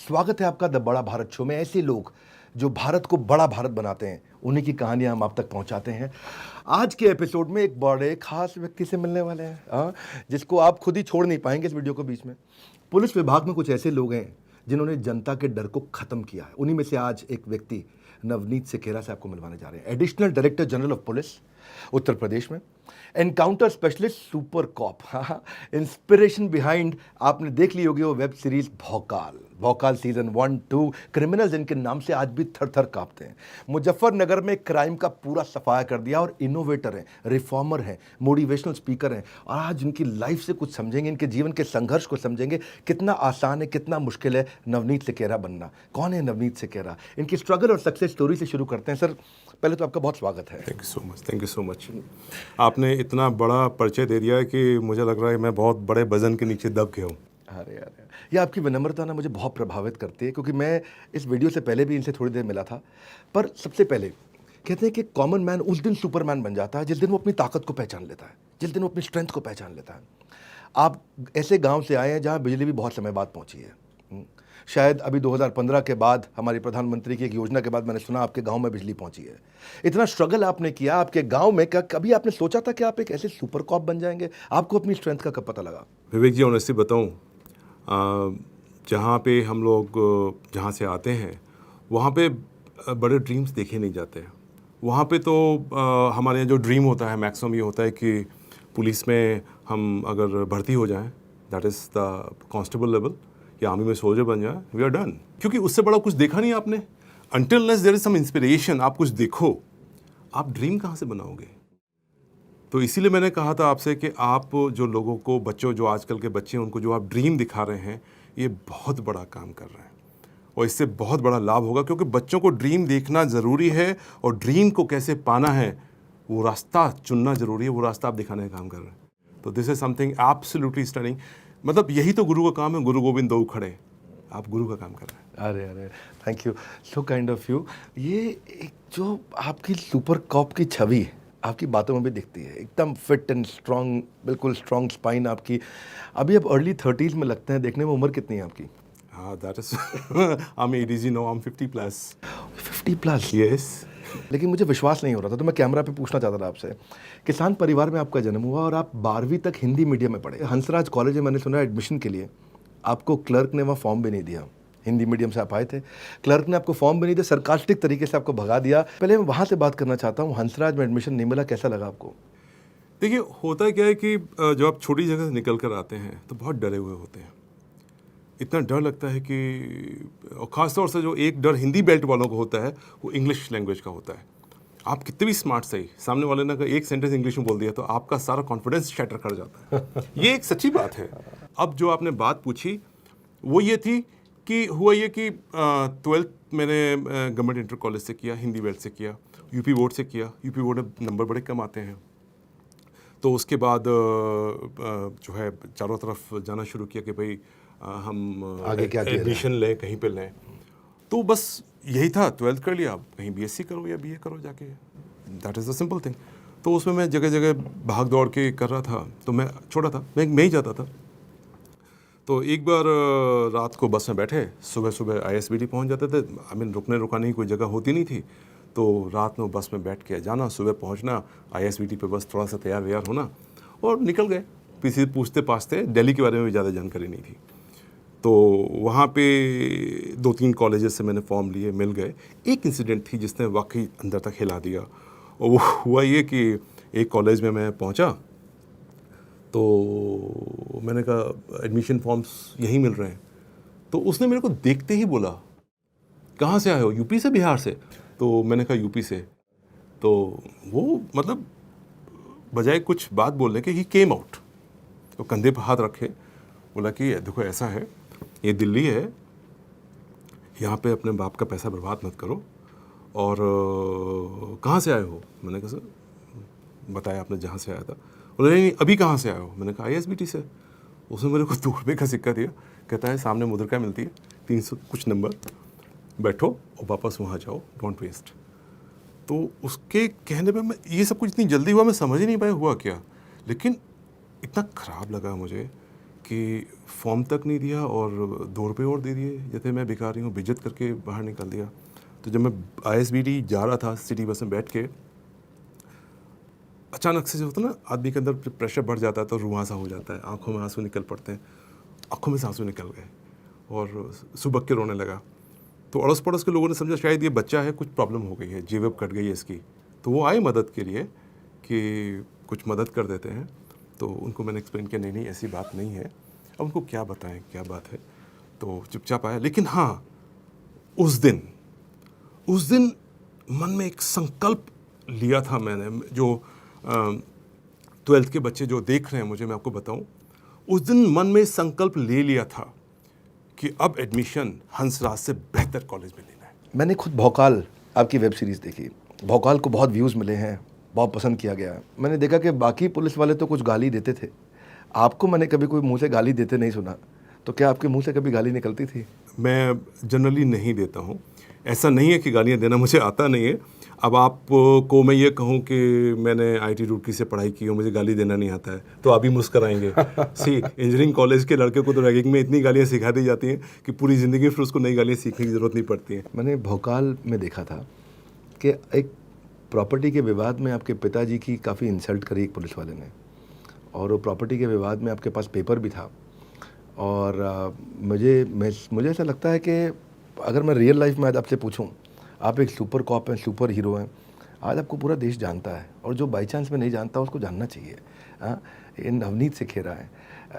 स्वागत है आपका द बड़ा भारत शो में। ऐसे लोग जो भारत को बड़ा भारत बनाते हैं, उन्हीं की कहानियां हम आप तक पहुंचाते हैं। आज के एपिसोड में एक बड़े खास व्यक्ति से मिलने वाले हैं, जिसको आप खुद ही छोड़ नहीं पाएंगे इस वीडियो को बीच में। पुलिस विभाग में कुछ ऐसे लोग हैं जिन्होंने जनता के डर को खत्म किया है। उन्हीं में से आज एक व्यक्ति नवनीत सिकेरा से आपको मिलवाने जा रहे हैं। Additional director general of police Uttar Pradesh में, encounter specialist, super cop, inspiration behind आपने देख ली होगी वो वेब सीरीज भौकाल। भौकाल सीजन 1, 2, क्रिमिनल्स इनके नाम से आज भी थर थर कांपते हैं। मुजफ्फरनगर में क्राइम का पूरा सफाया कर दिया और इनोवेटर हैं, रिफॉर्मर हैं, मोटिवेशनल स्पीकर हैं। और आज उनकी लाइफ से कुछ समझेंगे, इनके जीवन के संघर्ष को समझेंगे, कितना आसान है, कितना मुश्किल है नवनीत सिकेरा बनना। कौन है नवनीत सिकेरा, इनकी स्ट्रगल और सक्सेस स्टोरी से शुरू करते हैं। सर, पहले तो आपका बहुत स्वागत है। Thank you so much, thank you so much. आपने इतना बड़ा परिचय दे दिया है कि मुझे लग रहा है मैं बहुत बड़े वजन के नीचे दब गया हूँ। अरे यार, ये आपकी विनम्रता ना मुझे बहुत प्रभावित करती है, क्योंकि मैं इस वीडियो से पहले भी इनसे थोड़ी देर मिला था। पर सबसे पहले कहते हैं कि कॉमन मैन उस दिन सुपरमैन बन जाता है जिस दिन वो अपनी ताकत को पहचान लेता है, जिस दिन वो अपनी स्ट्रेंथ को पहचान लेता है। आप ऐसे गांव से आए हैं जहां बिजली भी बहुत समय बाद पहुंची है। शायद अभी 2015 के बाद, हमारी प्रधानमंत्री की एक योजना के बाद मैंने सुना आपके गांव में बिजली पहुंची है। इतना स्ट्रगल आपने किया आपके गांव में, क्या कभी आपने सोचा था कि आप एक ऐसे सुपर कॉप बन जाएंगे? आपको अपनी स्ट्रेंथ का कब पता लगा? विवेक जी, ऑनेस्टली बताऊं, जहाँ पे हम लोग जहाँ से आते हैं वहाँ पे बड़े ड्रीम्स देखे नहीं जाते हैं। वहाँ पे तो हमारे यहाँ जो ड्रीम होता है मैक्सिमम ये होता है कि पुलिस में हम अगर भर्ती हो जाएं, that is the constable level, या आर्मी में सोल्जर बन जाए, वी आर डन। क्योंकि उससे बड़ा कुछ देखा नहीं आपने। Until unless there is some inspiration, आप कुछ देखो, आप ड्रीम कहाँ से बनाओगे? तो इसीलिए मैंने कहा था आपसे कि आप जो लोगों को, बच्चों, जो आजकल के बच्चे हैं, उनको जो आप ड्रीम दिखा रहे हैं, ये बहुत बड़ा काम कर रहे हैं और इससे बहुत बड़ा लाभ होगा। क्योंकि बच्चों को ड्रीम देखना ज़रूरी है और ड्रीम को कैसे पाना है वो रास्ता चुनना ज़रूरी है। वो रास्ता आप दिखाने का काम कर रहे हैं। तो this is something absolutely stunning. मतलब यही तो गुरु का काम है। गुरु गोविंद दो खड़े, आप गुरु का काम कर रहे हैं। अरे अरे, thank you, so kind of you. ये एक जो आपकी सुपर कॉप की छवि है, आपकी बातों में भी दिखती है, एकदम फिट एंड स्ट्रांग, बिल्कुल स्ट्रांग स्पाइन आपकी। अभी आप अर्ली 30s में लगते हैं, देखने में। उम्र कितनी है आपकी? हाँ, that is I am ADG no, I am 50 plus. 50 plus? Yes. लेकिन मुझे विश्वास नहीं हो रहा था, तो मैं कैमरा पे पूछना चाहता था आपसे। किसान परिवार में आपका जन्म हुआ और आप 12वीं तक हिंदी मीडियम में पढ़े। हंसराज कॉलेज में मैंने सुना एडमिशन के लिए आपको क्लर्क ने वहाँ फॉर्म भी नहीं दिया। हिंदी मीडियम से आप आए थे, क्लर्क ने आपको फॉर्म भी नहीं दिया, सरकास्टिक तरीके से आपको भगा दिया। पहले मैं वहाँ से बात करना चाहता हूँ, हंसराज में एडमिशन नहीं मिला, कैसा लगा आपको? देखिए, होता क्या है कि जब आप छोटी जगह से निकल कर आते हैं तो बहुत डरे हुए होते हैं। इतना डर लगता है कि, और ख़ासतौर से जो एक डर हिंदी बेल्ट वालों को होता है वो इंग्लिश लैंग्वेज का होता है। आप कितने भी स्मार्ट सही, सामने वाले ने अगर एक सेंटेंस इंग्लिश में बोल दिया तो आपका सारा कॉन्फिडेंस शैटर कर जाता है। ये एक सच्ची बात है। अब जो आपने बात पूछी वो ये थी कि हुआ ये कि 12th मैंने गवर्नमेंट इंटर कॉलेज से किया, हिंदी बेल्ट से किया, यूपी बोर्ड से किया। यूपी बोर्ड में नंबर बड़े कम आते हैं। तो उसके बाद जो है चारों तरफ जाना शुरू किया कि भाई हम आगे क्या एडमिशन लें, कहीं पे लें। तो बस यही था, 12th कर लिया, कहीं बीएससी करो या बीए करो जाके, that is the simple thing. तो उसमें मैं जगह जगह भाग दौड़ के कर रहा था। तो मैं छोटा था, मैं ही जाता था। तो एक बार रात को बस में बैठे, सुबह सुबह आईएसबीटी पहुंच जाते थे। आई मीन रुकने रुकाने की कोई जगह होती नहीं थी। तो रात में बस में बैठ के जाना, सुबह पहुंचना आईएसबीटी पे, बस थोड़ा सा तैयार व्यार होना और निकल गए। किसी से पूछते पाछते, दिल्ली के बारे में भी ज़्यादा जानकारी नहीं थी। तो वहाँ पे 2-3 कॉलेजेस से मैंने फॉर्म लिए, मिल गए। एक इंसिडेंट थी जिसने वाकई अंदर तक हिला दिया, और वो हुआ ये कि एक कॉलेज में मैं पहुँचा तो मैंने कहा एडमिशन फॉर्म्स यहीं मिल रहे हैं। तो उसने मेरे को देखते ही बोला, कहाँ से आए हो? यूपी से, बिहार से? तो मैंने कहा यूपी से। तो वो मतलब बजाय कुछ बात बोलने के, ही केम आउट, तो कंधे पर हाथ रखे, बोला कि देखो ऐसा है, ये दिल्ली है, यहाँ पे अपने बाप का पैसा बर्बाद मत करो। और कहाँ से आए हो? मैंने कहा सर, बताया आपने जहाँ से आया था। बोले नहीं, अभी कहाँ से आए हो? मैंने कहा आईएसबीटी से। उसने मेरे को 2 रुपये का सिक्का दिया, कहता है सामने मुद्रिका मिलती है, 300 कुछ नंबर, बैठो और वापस वहाँ जाओ, डोंट वेस्ट। तो उसके कहने पे मैं, ये सब कुछ इतनी जल्दी हुआ, मैं समझ ही नहीं पाया हुआ क्या। लेकिन इतना ख़राब लगा मुझे कि फॉर्म तक नहीं दिया और 2 रुपये और दे दिए, जैसे मैं भिखारी हूँ, बेइज्जत करके बाहर निकाल दिया। तो जब मैं ISBD जा रहा था सिटी बस में बैठ के, अचानक से जो होता है ना, आदमी के अंदर प्रेशर बढ़ जाता है तो रुआंसा हो जाता है, आंखों में आंसू निकल पड़ते हैं। आंखों में से आंसू निकल गए और सुबह के रोने लगा। तो अड़ोस पड़ोस के लोगों ने समझा शायद ये बच्चा है, कुछ प्रॉब्लम हो गई है, जीव कट गई है इसकी। तो वो आए मदद के लिए कि कुछ मदद कर देते हैं। तो उनको मैंने एक्सप्लेन किया, नहीं ऐसी बात नहीं है। अब उनको क्या बताएं क्या बात है, तो चुपचाप आया। लेकिन हाँ, उस दिन मन में एक संकल्प लिया था मैंने, जो 12th के बच्चे जो देख रहे हैं मुझे, मैं आपको बताऊं, उस दिन मन में संकल्प ले लिया था कि अब एडमिशन हंसराज से बेहतर कॉलेज में लेना है। मैंने खुद भौकाल आपकी वेब सीरीज़ देखी। भौकाल को बहुत व्यूज़ मिले हैं, बहुत पसंद किया गया है। मैंने देखा कि बाकी पुलिस वाले तो कुछ गाली देते थे, आपको मैंने कभी कोई मुंह से गाली देते नहीं सुना। तो क्या आपके मुंह से कभी गाली निकलती थी? मैं जनरली नहीं देता हूँ, ऐसा नहीं है कि गालियाँ देना मुझे आता नहीं है। अब आपको मैं ये कहूँ कि मैंने IIT रुड़की से पढ़ाई की और मुझे गाली देना नहीं आता है, तो आप भी मुस्कराएंगे। इंजीनियरिंग कॉलेज के लड़के को तो रैगिंग में इतनी गालियाँ सिखा दी जाती हैं कि पूरी ज़िंदगी फिर उसको नई गालियाँ सीखने की ज़रूरत नहीं पड़ती है। मैंने भोकाल में देखा था कि एक प्रॉपर्टी के विवाद में आपके पिताजी की काफ़ी इंसल्ट करी एक पुलिस वाले ने, और वो प्रॉपर्टी के विवाद में आपके पास पेपर भी था। और मुझे ऐसा लगता है कि अगर मैं रियल लाइफ में आज आपसे पूछूं, आप एक सुपर कॉप हैं, सुपर हीरो हैं, आज आपको पूरा देश जानता है, और जो बाई चांस में नहीं जानता उसको जानना चाहिए। हाँ, ये नवनीत से खेरा है,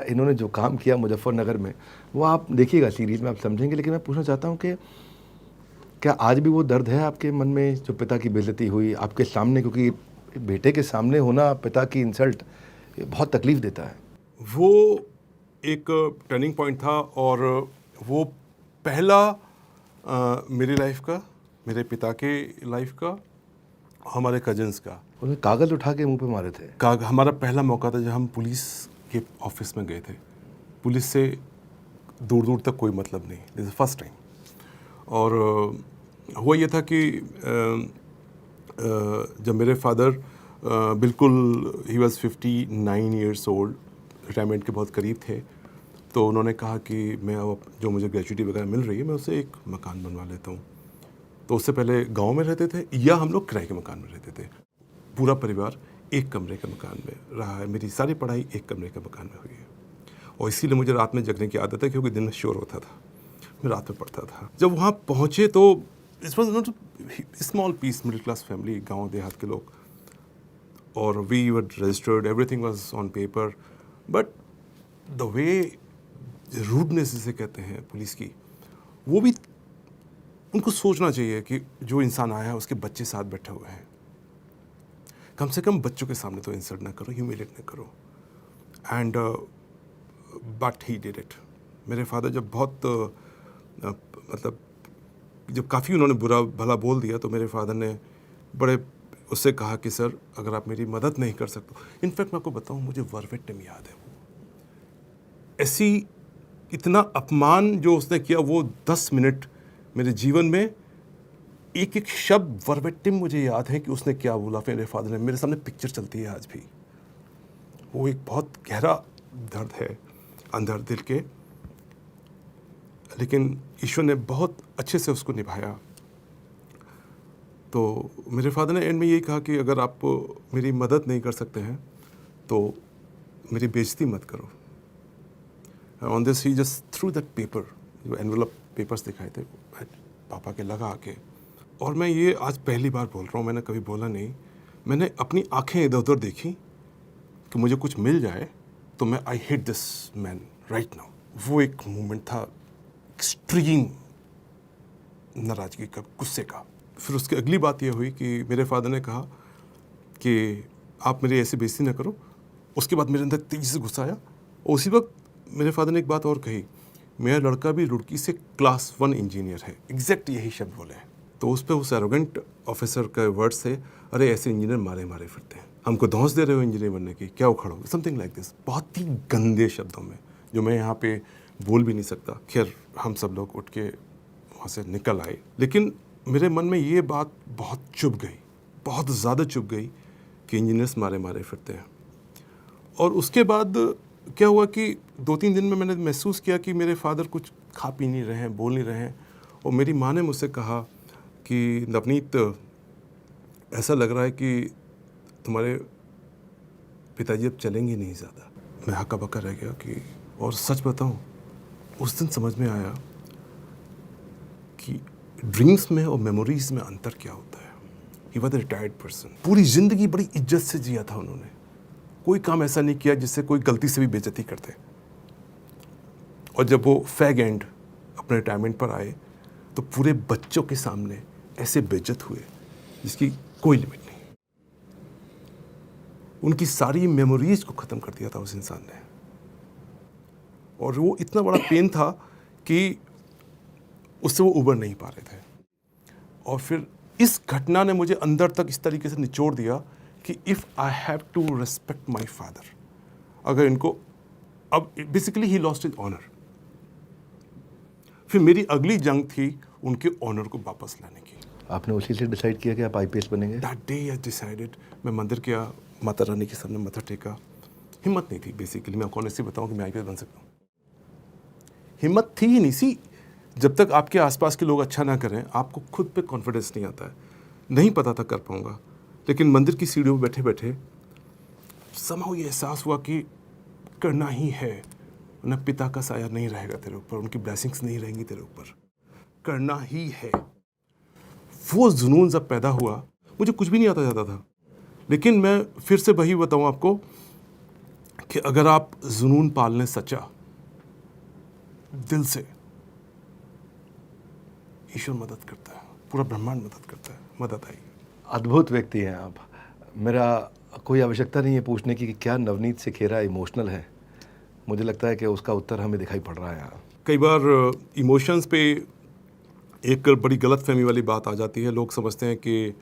इन्होंने जो काम किया मुजफ्फरनगर में, वो आप देखिएगा सीरीज़ में, आप समझेंगे। लेकिन मैं पूछना चाहता हूँ कि क्या आज भी वो दर्द है आपके मन में, जो पिता की बेइज्जती हुई आपके सामने? क्योंकि बेटे के सामने होना, पिता की इंसल्ट, ये बहुत तकलीफ़ देता है। वो एक टर्निंग पॉइंट था, और वो पहला मेरी लाइफ का, मेरे पिता के लाइफ का, हमारे कजन्स का। उन्हें कागज़ उठा के मुंह पे मारे थे। हमारा पहला मौका था जब हम पुलिस के ऑफिस में गए थे। पुलिस से दूर दूर तक कोई मतलब नहीं, दिस इज फर्स्ट टाइम। और हुआ ये था कि जब मेरे फादर बिल्कुल he was 59 years old, retirement के बहुत करीब थे, तो उन्होंने कहा कि मैं अब जो मुझे ग्रेजुएटी वगैरह मिल रही है, मैं उसे एक मकान बनवा लेता हूँ। तो उससे पहले गांव में रहते थे या हम लोग किराए के मकान में रहते थे। पूरा परिवार एक कमरे के मकान में रहा है। मेरी सारी पढ़ाई एक कमरे के मकान में हुई है, और इसीलिए मुझे रात में जगने की आदत है, क्योंकि दिन में शोर होता था, मैं रात में पढ़ता था। जब वहाँ पहुँचे तो इस was not small piece, middle class family, गाँव देहात के लोग, और we were registered, everything was on paper, but the way rudeness जिसे कहते हैं पुलिस की, वो भी उनको सोचना चाहिए कि जो इंसान आया है उसके बच्चे साथ बैठे हुए हैं, कम से कम बच्चों के सामने तो इंसल्ट ना करो, ह्यूमिलेट ना करो। And but he did it. मेरे फादर जब बहुत मतलब जब काफ़ी उन्होंने बुरा भला बोल दिया, तो मेरे फादर ने बड़े उससे कहा कि सर, अगर आप मेरी मदद नहीं कर सकते। इनफैक्ट मैं आपको बताऊं, मुझे वर्बेटिम याद है, वो ऐसी इतना अपमान जो उसने किया, वो 10 मिनट मेरे जीवन में एक एक शब्द वर्बेटिम मुझे याद है कि उसने क्या बोला। मेरे फादर ने, मेरे सामने पिक्चर चलती है आज भी। वो एक बहुत गहरा दर्द है अंदर दिल के, लेकिन ईश्वर ने बहुत अच्छे से उसको निभाया। तो मेरे फादर ने एंड में यही कहा कि अगर आप मेरी मदद नहीं कर सकते हैं तो मेरी बेइज्जती मत करो। On this he just through that paper, जो एनवेलप पेपर्स दिखाए थे पापा के लगा के। और मैं ये आज पहली बार बोल रहा हूँ, मैंने कभी बोला नहीं। मैंने अपनी आंखें इधर उधर देखी कि मुझे कुछ मिल जाए तो मैं I hate this man right now. वो एक मोमेंट था एक्सट्रीम नाराज़गी का, गुस्से का। फिर उसकी अगली बात ये हुई कि मेरे फादर ने कहा कि आप मेरी ऐसी बेइज्जती ना करो। उसके बाद मेरे अंदर तेज़ी से गुस्सा आया, और उसी वक्त मेरे फादर ने एक बात और कही, मेरा लड़का भी रुड़की से क्लास 1 इंजीनियर है। एग्जैक्ट यही शब्द बोले हैं। तो उस पर उस एरोगेंट ऑफिसर का वर्ड्स थे, अरे ऐसे इंजीनियर मारे मारे फिरते हैं, हमको धौंस दे रहे हो इंजीनियर बनने की, क्या उखड़ो, समथिंग लाइक दिस। बहुत ही गंदे शब्दों में, जो मैं यहाँ पे बोल भी नहीं सकता। खैर, हम सब लोग उठ के वहाँ से निकल आए, लेकिन मेरे मन में ये बात बहुत चुभ गई, बहुत ज़्यादा चुभ गई कि इंजीनियर्स मारे मारे फिरते हैं। और उसके बाद क्या हुआ कि 2-3 दिन में मैंने महसूस किया कि मेरे फादर कुछ खा पी नहीं रहे हैं, बोल नहीं रहे हैं। और मेरी माँ ने मुझसे कहा कि नवनीत, ऐसा लग रहा है कि तुम्हारे पिताजी अब चलेंगे नहीं ज़्यादा। मैं हक्का बक्का रह गया कि, और सच बताऊं, उस दिन समझ में आया कि ड्रीम्स में और मेमोरीज में अंतर क्या होता है। He was a retired person, पूरी ज़िंदगी बड़ी इज्जत से जिया था उन्होंने, कोई काम ऐसा नहीं किया जिससे कोई गलती से भी बेइज्जती करते। और जब वो फैग एंड अपने रिटायरमेंट पर आए तो पूरे बच्चों के सामने ऐसे बेइज्जत हुए जिसकी कोई लिमिट नहीं। उनकी सारी मेमोरीज को ख़त्म कर दिया था उस इंसान ने। और वो इतना बड़ा पेन था कि उससे वो उबर नहीं पा रहे थे। और फिर इस घटना ने मुझे अंदर तक इस तरीके से निचोड़ दिया कि if I have to respect my father, अगर इनको, अब बेसिकली ही लॉस्ट हिज ऑनर। फिर मेरी अगली जंग थी उनके ऑनर को वापस लाने की। आपने उसी से डिसाइड किया कि आप आईपीएस बनेंगे? That day I decided. मैं मंदिर गया, माता रानी के सामने माथा टेका। हिम्मत नहीं थी बेसिकली, मैं आपको ऑनेस्टली बताऊं कि मैं आईपीएस बन सकता हूँ। हिम्मत थी ही नहीं। सी, जब तक आपके आसपास के लोग अच्छा ना करें, आपको खुद पे कॉन्फिडेंस नहीं आता है। नहीं पता था कर पाऊंगा, लेकिन मंदिर की सीढ़ियों पर बैठे बैठे समहाउ ये एहसास हुआ कि करना ही है, वरना पिता का साया नहीं रहेगा तेरे ऊपर, उनकी ब्लेसिंग्स नहीं रहेंगी तेरे ऊपर, करना ही है। वो जुनून जब पैदा हुआ, मुझे कुछ भी नहीं आता जाता था, लेकिन मैं फिर से वही बताऊं आपको कि अगर आप जुनून पाल लें सच्चा दिल से, ईश्वर मदद करता है, पूरा ब्रह्मांड मदद करता है, मदद आएगी। अद्भुत व्यक्ति हैं आप। मेरा कोई आवश्यकता नहीं है पूछने की कि क्या नवनीत सिखेरा इमोशनल है। मुझे लगता है कि उसका उत्तर हमें दिखाई पड़ रहा है यहाँ। कई बार इमोशंस पे एक बड़ी गलत फहमी वाली बात आ जाती है। लोग समझते हैं कि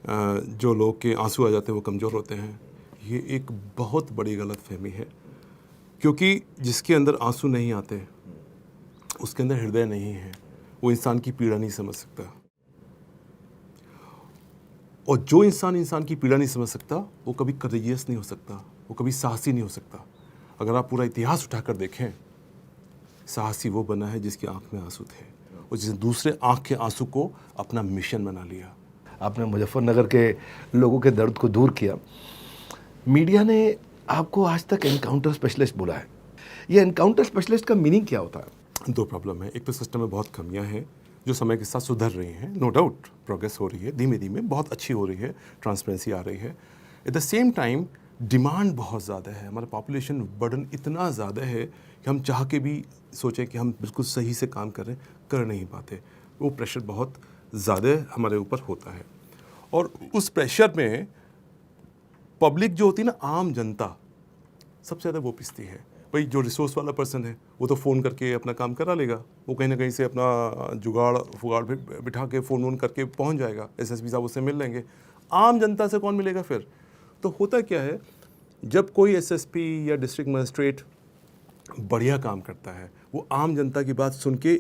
जो लोग के आंसू आ जाते हैं वो कमज़ोर होते हैं। ये एक बहुत बड़ी गलत फहमी है, क्योंकि जिसके अंदर आंसू नहीं आते उसके अंदर हृदय नहीं है, वो इंसान की पीड़ा नहीं समझ सकता। और जो इंसान की पीड़ा नहीं समझ सकता वो कभी करेजियस नहीं हो सकता, वो कभी साहसी नहीं हो सकता। अगर आप पूरा इतिहास उठाकर देखें, साहसी वो बना है जिसकी आंख में आंसू थे और जिसने दूसरे आंख के आंसू को अपना मिशन बना लिया। आपने मुजफ्फरनगर के लोगों के दर्द को दूर किया। मीडिया ने आपको आज तक एनकाउंटर स्पेशलिस्ट बोला है। ये एनकाउंटर स्पेशलिस्ट का मीनिंग क्या होता है? दो प्रॉब्लम है। एक तो सिस्टम में बहुत कमियां हैं जो समय के साथ सुधर रही हैं, नो डाउट प्रोग्रेस हो रही है, धीमे धीमे बहुत अच्छी हो रही है, ट्रांसपेरेंसी आ रही है। At the same time demand बहुत ज़्यादा है, हमारा पॉपुलेशन बर्डन इतना ज़्यादा है कि हम चाह के भी सोचें कि हम बिल्कुल सही से काम करें, कर नहीं पाते। वो प्रेशर बहुत ज़्यादा हमारे ऊपर होता है। और उस प्रेशर में पब्लिक जो होती है ना, आम जनता सबसे ज़्यादा वो पिसती है। भाई जो रिसोर्स वाला पर्सन है वो तो फ़ोन करके अपना काम करा लेगा, वो कहीं ना कहीं से अपना जुगाड़ फुगाड़ बिठा के फ़ोन वोन करके पहुंच जाएगा, एसएसपी साहब उससे मिल लेंगे। आम जनता से कौन मिलेगा फिर? तो होता क्या है, जब कोई एसएसपी या डिस्ट्रिक्ट मजिस्ट्रेट बढ़िया काम करता है, वो आम जनता की बात सुन के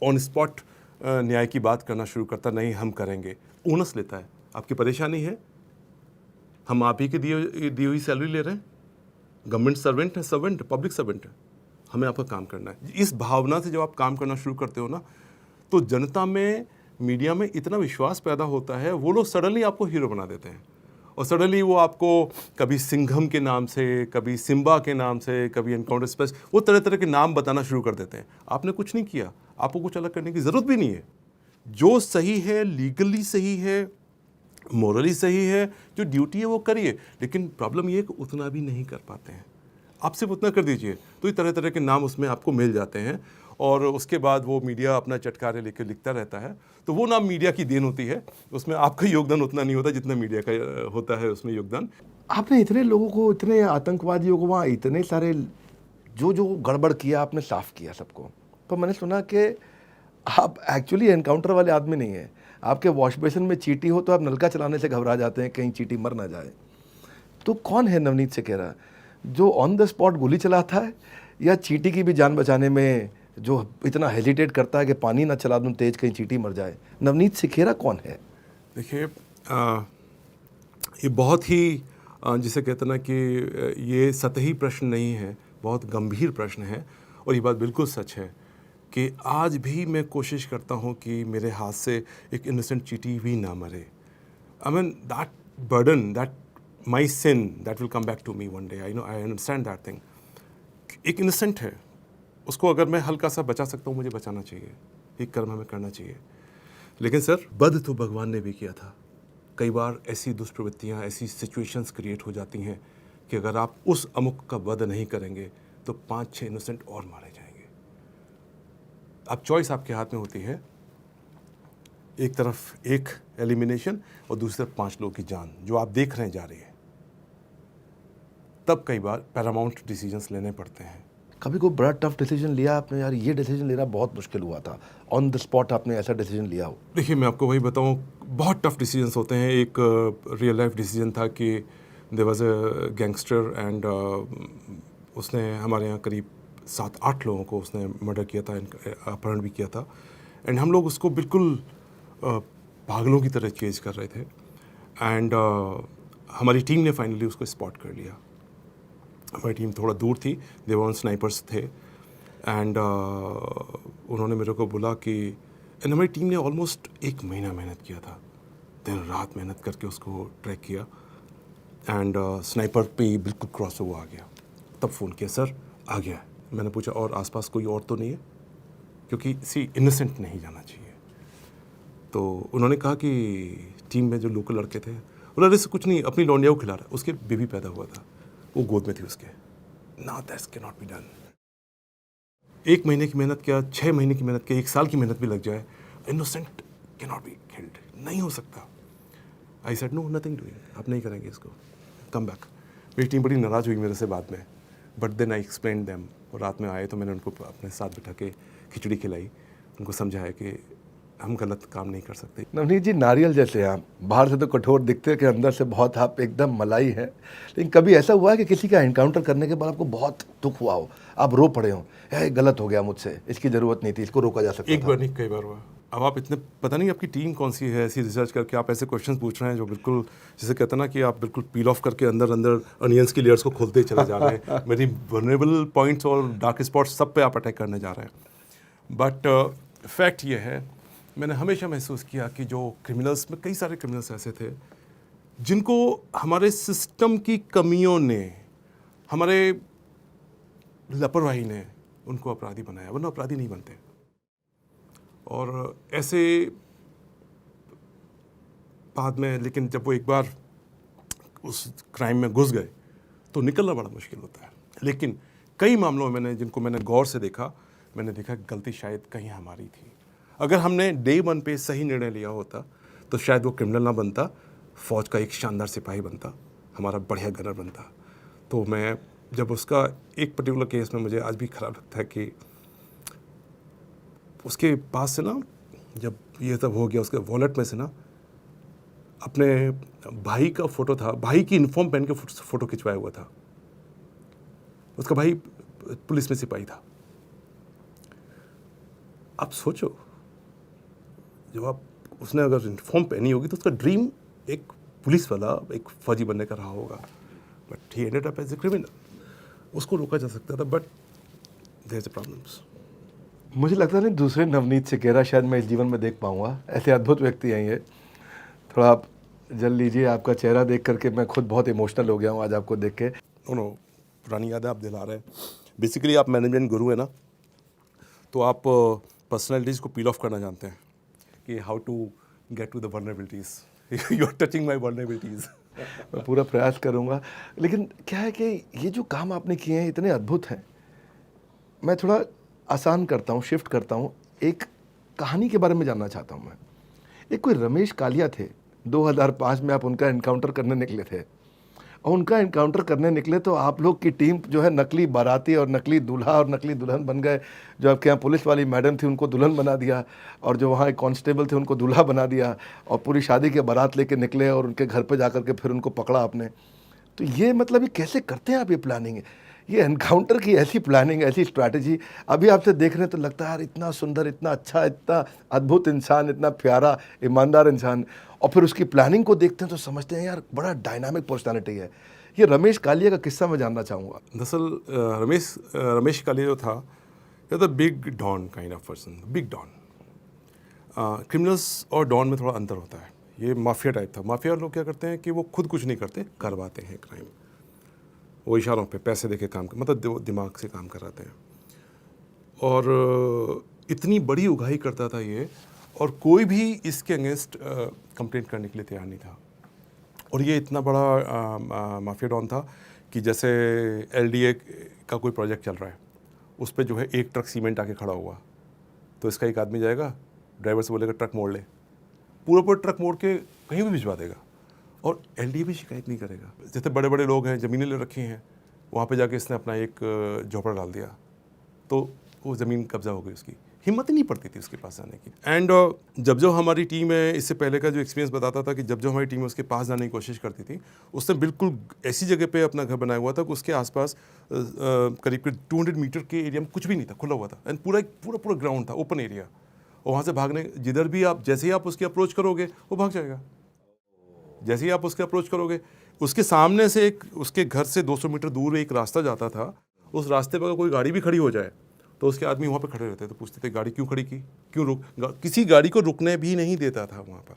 ऑन स्पॉट न्याय की बात करना शुरू करता, नहीं हम करेंगे, ओनस लेता है। आपकी परेशानी है, हम आप ही की दी हुई सैलरी ले रहे हैं, गवर्नमेंट सर्वेंट है, सर्वेंट पब्लिक सर्वेंट है, हमें आपका काम करना है। इस भावना से जब आप काम करना शुरू करते हो ना, तो जनता में, मीडिया में इतना विश्वास पैदा होता है, वो लोग सडनली आपको हीरो बना देते हैं। और सडनली वो आपको कभी सिंघम के नाम से, कभी सिम्बा के नाम से, कभी एनकाउंटर स्पेस, वो तरह तरह के नाम बताना शुरू कर देते हैं। आपने कुछ नहीं किया, आपको कुछ अलग करने की ज़रूरत भी नहीं है। जो सही है, लीगली सही है, मोरली सही है, जो ड्यूटी है वो करिए। लेकिन प्रॉब्लम ये है कि उतना भी नहीं कर पाते हैं। आप सिर्फ उतना कर दीजिए तो ये तरह तरह के नाम उसमें आपको मिल जाते हैं, और उसके बाद वो मीडिया अपना चटकारे लेकर लिखता रहता है। तो वो नाम मीडिया की देन होती है, उसमें आपका योगदान उतना नहीं होता जितना मीडिया का होता है उसमें योगदान। आपने इतने लोगों को, इतने आतंकवादियों को वहाँ, इतने सारे जो गड़बड़ किया, आपने साफ किया सबको। तो मैंने सुना कि आप एक्चुअली एनकाउंटर वाले आदमी नहीं हैं। आपके वॉश बेसिन में चींटी हो तो आप नलका चलाने से घबरा जाते हैं कहीं चींटी मर ना जाए। तो कौन है नवनीत सिखेरा, जो ऑन द स्पॉट गोली चलाता है, या चींटी की भी जान बचाने में जो इतना हेजिटेट करता है कि पानी ना चला दूं तेज, कहीं चींटी मर जाए? नवनीत सिखेरा कौन है? देखिए, ये बहुत ही जिसे कहते हैं ना कि ये सतही प्रश्न नहीं है, बहुत गंभीर प्रश्न है। और ये बात बिल्कुल सच है कि आज भी मैं कोशिश करता हूँ कि मेरे हाथ से एक इनोसेंट चींटी भी ना मरे। I mean, that burden, that my sin, that will come back to me one day. I know, I understand that thing. एक innocent है, उसको अगर मैं हल्का सा बचा सकता हूँ, मुझे बचाना चाहिए, एक कर्म हमें करना चाहिए। लेकिन सर, वध तो भगवान ने भी किया था। कई बार ऐसी दुष्प्रवृत्तियाँ, ऐसी सिचुएशंस क्रिएट हो जाती हैं कि अगर आप उस अमुक का वध नहीं करेंगे तो 5-6 इनोसेंट और मारे जाएंगे। अब चॉइस आपके हाथ में होती है, एक तरफ एक एलिमिनेशन और दूसरी तरफ 5 लोगों की जान जो आप देख रहे हैं जा रही है। तब कई बार पैरामाउंट डिसीजंस लेने पड़ते हैं। कभी कोई बड़ा टफ डिसीजन लिया आपने, यार ये डिसीजन लेना बहुत मुश्किल हुआ था, ऑन द स्पॉट आपने ऐसा डिसीजन लिया हो? देखिए, मैं आपको वही बताऊं, बहुत टफ डिसीजंस होते हैं। एक रियल लाइफ डिसीजन था कि there was a gangster and उसने हमारे यहाँ करीब 7-8 लोगों को उसने मर्डर किया था, अपहरण भी किया था। एंड हम लोग उसको बिल्कुल पागलों की तरह चेज कर रहे थे। एंड हमारी टीम ने फाइनली उसको स्पॉट कर लिया। हमारी टीम थोड़ा दूर थी, देवर स्नाइपर्स थे। एंड उन्होंने मेरे को बोला कि एंड हमारी टीम ने ऑलमोस्ट 1 महीना मेहनत किया था, दिन रात मेहनत करके उसको ट्रैक किया। एंड स्नाइपर पे बिल्कुल क्रॉस हुआ आ गया। तब फ़ोन किया, सर आ गया है। मैंने पूछा और आसपास कोई और तो नहीं है, क्योंकि इनोसेंट नहीं जाना चाहिए। तो उन्होंने कहा कि टीम में जो लोकल लड़के थे, उन्होंने से कुछ नहीं, अपनी लौंडिया को खिला रहा, उसके बेबी पैदा हुआ था, वो गोद में थी उसके। ना that's can not be done. 1 महीने की मेहनत किया, 6 महीने की मेहनत किया, 1 साल की मेहनत भी लग जाए, innocent can not be killed, नहीं हो सकता। I said no, nothing doing, आप नहीं करेंगे इसको, कम बैक। मेरी टीम बड़ी नाराज़ हुई मेरे से बाद में, but then I explain them. और रात में आए तो मैंने उनको अपने साथ बिठा के खिचड़ी खिलाई, उनको समझाया कि हम गलत काम नहीं कर सकते। नवनीत जी, नारियल जैसे हैं आप, बाहर से तो कठोर दिखते हैं कि अंदर से बहुत आप एकदम मलाई हैं। लेकिन कभी ऐसा हुआ है कि किसी का एनकाउंटर करने के बाद आपको बहुत दुख हुआ हो, आप रो पड़े हो, यार गलत हो गया मुझसे, इसकी ज़रूरत नहीं थी, इसको रोका जा सकता एक था? बार नहीं, कई बार हुआ। अब आप इतने, पता नहीं आपकी टीम कौन सी है, ऐसी रिसर्च करके आप ऐसे क्वेश्चन पूछ रहे हैं जो बिल्कुल, जैसे कहते हैं ना कि आप बिल्कुल पील ऑफ करके अंदर अंदर अनियंस की लेयर्स को खोलते चले जा रहे हैं। मेरी वल्नरेबल पॉइंट्स और डार्क स्पॉट्स सब पे आप अटैक करने जा रहे हैं। बट फैक्ट ये है, मैंने हमेशा महसूस किया कि जो क्रिमिनल्स में, कई सारे क्रिमिनल्स ऐसे थे जिनको हमारे सिस्टम की कमियों ने, हमारे लापरवाही ने उनको अपराधी बनाया, वरना अपराधी नहीं बनते। और ऐसे बाद में, लेकिन जब वो एक बार उस क्राइम में घुस गए तो निकलना बड़ा मुश्किल होता है। लेकिन कई मामलों में जिनको मैंने गौर से देखा, मैंने देखा गलती शायद कहीं हमारी थी। अगर हमने डे 1 पे सही निर्णय लिया होता तो शायद वो क्रिमिनल ना बनता, फौज का एक शानदार सिपाही बनता, हमारा बढ़िया गनर बनता। तो मैं जब उसका एक पर्टिकुलर केस में मुझे आज भी ख़राब लगता है कि उसके पास से ना, जब ये सब हो गया, उसके वॉलेट में से ना अपने भाई का फ़ोटो था, भाई की यूनिफॉर्म पहन के फ़ोटो खिंचवाया हुआ था। उसका भाई पुलिस में सिपाही था। आप सोचो, जब आप, उसने अगर यूनिफॉर्म पहनी होगी तो उसका ड्रीम एक पुलिस वाला, एक फौजी बनने का रहा होगा, but he ended up as a criminal. उसको रोका जा सकता था, बट देयर इज प्रॉब्लम्स। मुझे लगता नहीं दूसरे नवनीत सिकेरा शायद मैं इस जीवन में देख पाऊंगा, ऐसे अद्भुत व्यक्ति हैं ये। थोड़ा आप जल लीजिए, आपका चेहरा देख करके मैं खुद बहुत इमोशनल हो गया हूँ आज आपको देख के। नो, पुरानी यादें आप दिला रहे हैं। बेसिकली आप मैनेजमेंट गुरु है ना, तो आप पर्सनैलिटीज़ को पील ऑफ करना जानते हैं कि how to get to the vulnerabilities. You are touching my vulnerabilities. मैं पूरा प्रयास करूँगा। लेकिन क्या है कि ये जो काम आपने किए हैं इतने अद्भुत हैं। मैं थोड़ा आसान करता हूँ, शिफ्ट करता हूँ, एक कहानी के बारे में जानना चाहता हूँ मैं। एक कोई रमेश कालिया थे, 2005 में आप उनका एनकाउंटर करने निकले थे, और उनका एनकाउंटर करने निकले तो आप लोग की टीम जो है नकली बाराती और नकली दूल्हा और नकली दुल्हन बन गए। जो आपके यहाँ पुलिस वाली मैडम थी उनको दुल्हन बना दिया, और जो वहाँ एक कांस्टेबल थे उनको दूल्हा बना दिया, और पूरी शादी के बारात लेके निकले और उनके घर पे जाकर के फिर उनको पकड़ा आपने। तो ये मतलब ये कैसे करते हैं आप ये प्लानिंग? ये एनकाउंटर की ऐसी प्लानिंग, ऐसी स्ट्रैटेजी, अभी आपसे देख रहे हैं तो लगता है यार इतना सुंदर, इतना अच्छा, इतना अद्भुत इंसान, इतना प्यारा ईमानदार इंसान, और फिर उसकी प्लानिंग को देखते हैं तो समझते हैं यार बड़ा डायनामिक पर्सनालिटी है। ये रमेश कालिया का किस्सा मैं जानना चाहूँगा। दरअसल रमेश कालिया जो था, ये तो big don kind of person, big don. Criminals और डॉन में थोड़ा अंतर होता है। ये माफिया टाइप था। माफिया लोग क्या करते हैं कि वो खुद कुछ नहीं करते, करवाते हैं क्राइम। वो इशारों पे पैसे देके काम कर, मतलब दिमाग से काम कराते हैं। और इतनी बड़ी उगाही करता था ये, और कोई भी इसके अगेंस्ट कंप्लेंट करने के लिए तैयार नहीं था। और ये इतना बड़ा माफिया डॉन था कि जैसे LDA का कोई प्रोजेक्ट चल रहा है, उस पर जो है एक ट्रक सीमेंट आके खड़ा हुआ, तो इसका एक आदमी जाएगा, ड्राइवर से बोलेगा ट्रक मोड़ ले, पूरा ट्रक मोड़ के कहीं भी भिजवा देगा, और LDA भी शिकायत नहीं करेगा। जैसे बड़े बड़े लोग हैं, ज़मीनें ले रखी हैं, वहाँ पे जाके इसने अपना एक झोपड़ा डाल दिया, तो वो ज़मीन कब्जा हो गई उसकी। हिम्मत ही नहीं पड़ती थी उसके पास जाने की। एंड जब हमारी टीम है, इससे पहले का जो एक्सपीरियंस बताता था कि जब हमारी टीम उसके पास जाने की कोशिश करती थी, उसने बिल्कुल ऐसी जगह पे अपना घर बनाया हुआ था कि उसके आसपास करीब 200 मीटर के एरिया में कुछ भी नहीं था, खुला हुआ था। एंड पूरा ग्राउंड था, ओपन एरिया, और वहाँ से भागने, जिधर भी आप, जैसे ही आप उसकी अप्रोच करोगे वो भाग जाएगा। जैसे ही आप उसके अप्रोच करोगे, उसके सामने से उसके घर से 200 मीटर दूर एक रास्ता जाता था। उस रास्ते पर अगर कोई गाड़ी भी खड़ी हो जाए तो उसके आदमी वहाँ पे खड़े रहते थे, तो पूछते थे गाड़ी क्यों खड़ी की, क्यों किसी गाड़ी को रुकने भी नहीं देता था वहाँ पर।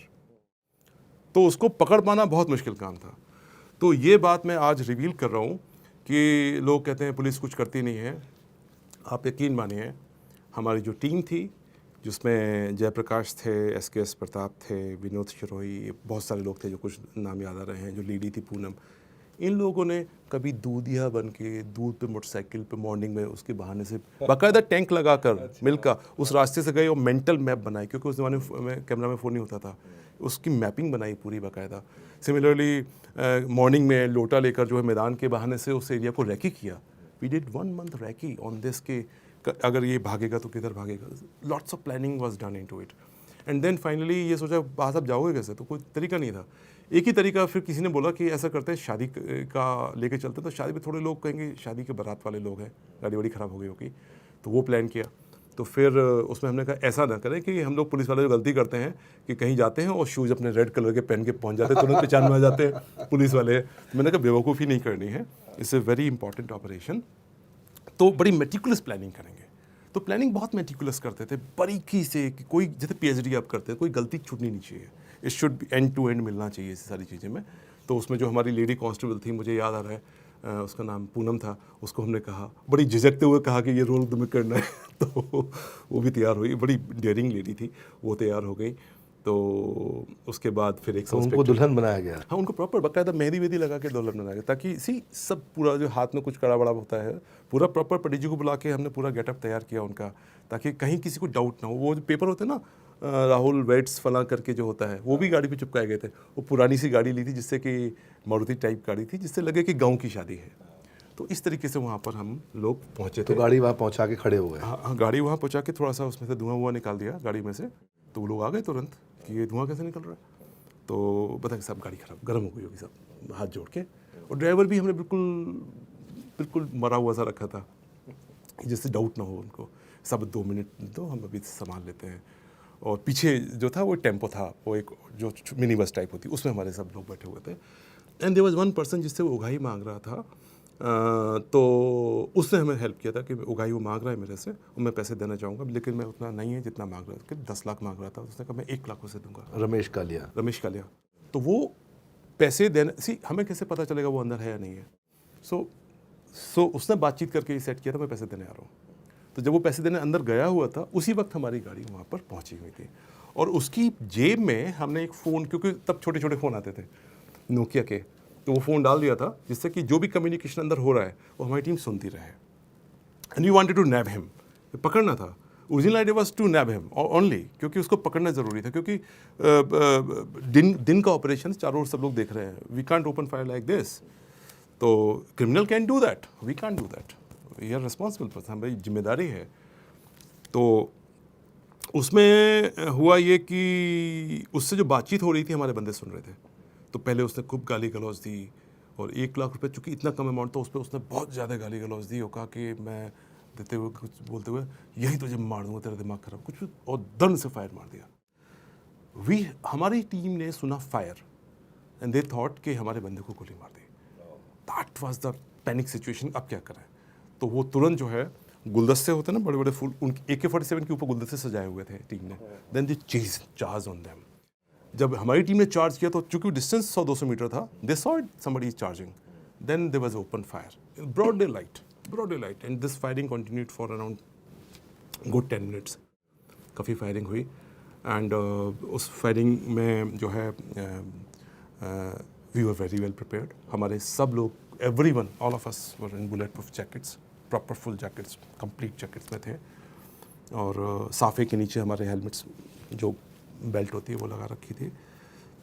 तो उसको पकड़ पाना बहुत मुश्किल काम था। तो ये बात मैं आज रिवील कर रहा हूँ कि लोग कहते हैं पुलिस कुछ करती नहीं है। आप यकीन मानिए, हमारी जो टीम थी, जिसमें जयप्रकाश थे, SKS प्रताप थे, विनोद शिरोही, बहुत सारे लोग थे जो कुछ नाम याद आ रहे हैं, जो लीडी थी पूनम, इन लोगों ने कभी दूधिया बन के दूध पे मोटरसाइकिल पे मॉर्निंग में उसके बहाने से बाकायदा टैंक लगाकर मिल्क का उस रास्ते से गए और मेंटल मैप बनाई, क्योंकि उस ज़माने में कैमरा में फ़ोन नहीं होता था, उसकी मैपिंग बनाई पूरी बाकायदा। सिमिलरली मॉर्निंग में लोटा लेकर जो है मैदान के बहाने से उस एरिया को रैकी किया। We did 1 month recce on this के अगर ये भागेगा तो किधर भागेगा। Lots of planning was done into it. And then finally ये सोचा बाहर साहब जाओगे कैसे, तो कोई तरीका नहीं था। एक ही तरीका, फिर किसी ने बोला कि ऐसा करते हैं शादी का लेके चलते, तो शादी में थोड़े लोग कहेंगे शादी के बारात वाले लोग हैं, गाड़ी वाड़ी ख़राब हो गई होगी, तो वो प्लान किया। तो फिर उसमें हमने कहा ऐसा ना करें कि हम लोग पुलिस वाले जो गलती करते हैं कि कहीं जाते हैं और शूज़ अपने रेड कलर के पहन के पहुंच जाते हैं, तुरंत पहचान में आ जाते हैं पुलिस वाले। तो मैंने कहा बेवकूफ़ी नहीं करनी है, it's a very important operation, तो बड़ी मेटिकुलस प्लानिंग करेंगे। तो प्लानिंग बहुत मेटिकुलस करते थे, बारीकी से, कि कोई जैसे PhD आप करते हैं, कोई गलती छूटनी नहीं चाहिए, it should be end to end मिलना चाहिए इस सारी चीज़ें में। तो उसमें जो हमारी लेडी कांस्टेबल थी, मुझे याद आ रहा है उसका नाम पूनम था, उसको हमने कहा, बड़ी झिझकते हुए कहा कि ये रोल तुम्हें करना है तो वो भी तैयार हुई, बड़ी डेयरिंग लेडी थी, वो तैयार हो गई। तो उसके बाद फिर एक उनको दुल्हन बनाया गया। हाँ, उनको प्रॉपर बाकायदा मेहंदी वेदी लगा के दुल्हन बनाया गया, ताकि सब पूरा जो हाथ में कुछ कड़ा बड़ा होता है, पूरा प्रॉपर पंडित जी को बुला के हमने पूरा गेटअप तैयार किया उनका, ताकि कहीं किसी को डाउट ना हो। वो जो पेपर होते हैं ना, राहुल वेट्स फला करके जो होता है, वो भी गाड़ी पे चिपकाए गए थे। वो पुरानी सी गाड़ी ली थी, जिससे कि मारुति टाइप गाड़ी थी, जिससे लगे कि गाँव की शादी है। तो इस तरीके से वहाँ पर हम लोग पहुँचे थे। तो गाड़ी वहाँ पहुँचा के खड़े हो गए। हाँ, गाड़ी वहाँ पहुँचा के थोड़ा सा उसमें से धुआं निकाल दिया गाड़ी में से, तो वो लोग आ गए तुरंत कि ये धुआं कैसे निकल रहा है। तो पता कि सब गाड़ी खराब गर्म हो गई होगी, सब हाथ जोड़ के। और ड्राइवर भी हमने बिल्कुल मरा हुआ सा रखा था, जिससे डाउट ना हो उनको, सब 2 मिनट दो, हम अभी संभाल लेते हैं। और पीछे जो था वो टेम्पो था, वो एक जो मिनी बस टाइप होती, उसमें हमारे सब लोग बैठे हुए थे। And there was one person जिससे वो उगाही मांग रहा था, तो उसने हमें हेल्प किया था कि उगाही वो मांग रहा है मेरे से, और मैं पैसे देना चाहूँगा, लेकिन मैं उतना नहीं है जितना मांग रहा था, कि 10 लाख मांग रहा था। उसने कहा मैं 1 लाख उसे दूंगा। रमेश कालिया। तो वो पैसे देने, हमें कैसे पता चलेगा वो अंदर है या नहीं है। सो उसने बातचीत करके ये सेट किया था मैं पैसे देने आ रहा हूँ। तो जब वो पैसे देने अंदर गया हुआ था, उसी वक्त हमारी गाड़ी वहाँ पर पहुँची हुई थी, और उसकी जेब में हमने एक फ़ोन, क्योंकि तब छोटे छोटे फ़ोन आते थे नोकिया के, तो वो फ़ोन डाल दिया था, जिससे कि जो भी कम्युनिकेशन अंदर हो रहा है वो हमारी टीम सुनती रहे। And we wanted to nab him, पकड़ना था। Original idea was to nab him only, क्योंकि उसको पकड़ना ज़रूरी था, क्योंकि दिन का ऑपरेशन, चारों ओर सब लोग देख रहे हैं, we can't open fire like this. तो criminal can do that, we can't do that, we are responsible person, हमारी जिम्मेदारी है। तो उसमें हुआ ये कि उससे जो बातचीत हो रही थी हमारे बंदे सुन रहे थे। तो पहले उसने खूब गाली गलौज दी, और 1 लाख रुपए चूँकि इतना कम अमाउंट था, उस पर उसने बहुत ज़्यादा गाली गलौज दी, और कहा कि मैं देते हुए कुछ बोलते हुए यही तुझे मार दूंगा, तेरा दिमाग खराब, कुछ भी, और दर्द से फायर मार दिया। हमारी टीम ने सुना फायर, एंड दे थॉट कि हमारे बंदे को गोली मार दी। That was the panic situation, अब क्या करें। तो वो तुरंत जो है गुलदस्ते होते हैं ना, बड़े बड़े फूल, उनके AK-47 के ऊपर गुलदस्ते सजाए हुए थे टीम ने। Then they charge on them. जब हमारी टीम ने चार्ज किया तो चूंकि डिस्टेंस 100-200 मीटर था, they saw it somebody is charging, then there was open fire, broad day light, and this firing continued for around good 10 minutes. काफ़ी firing हुई and उस फायरिंग में जो है we were very well prepared. हमारे सब लोग, everyone, all of us were in bullet proof jackets, proper full jackets, complete jackets में थे। और साफे के नीचे हमारे हेलमेट्स, जो बेल्ट होती है, वो लगा रखी थी।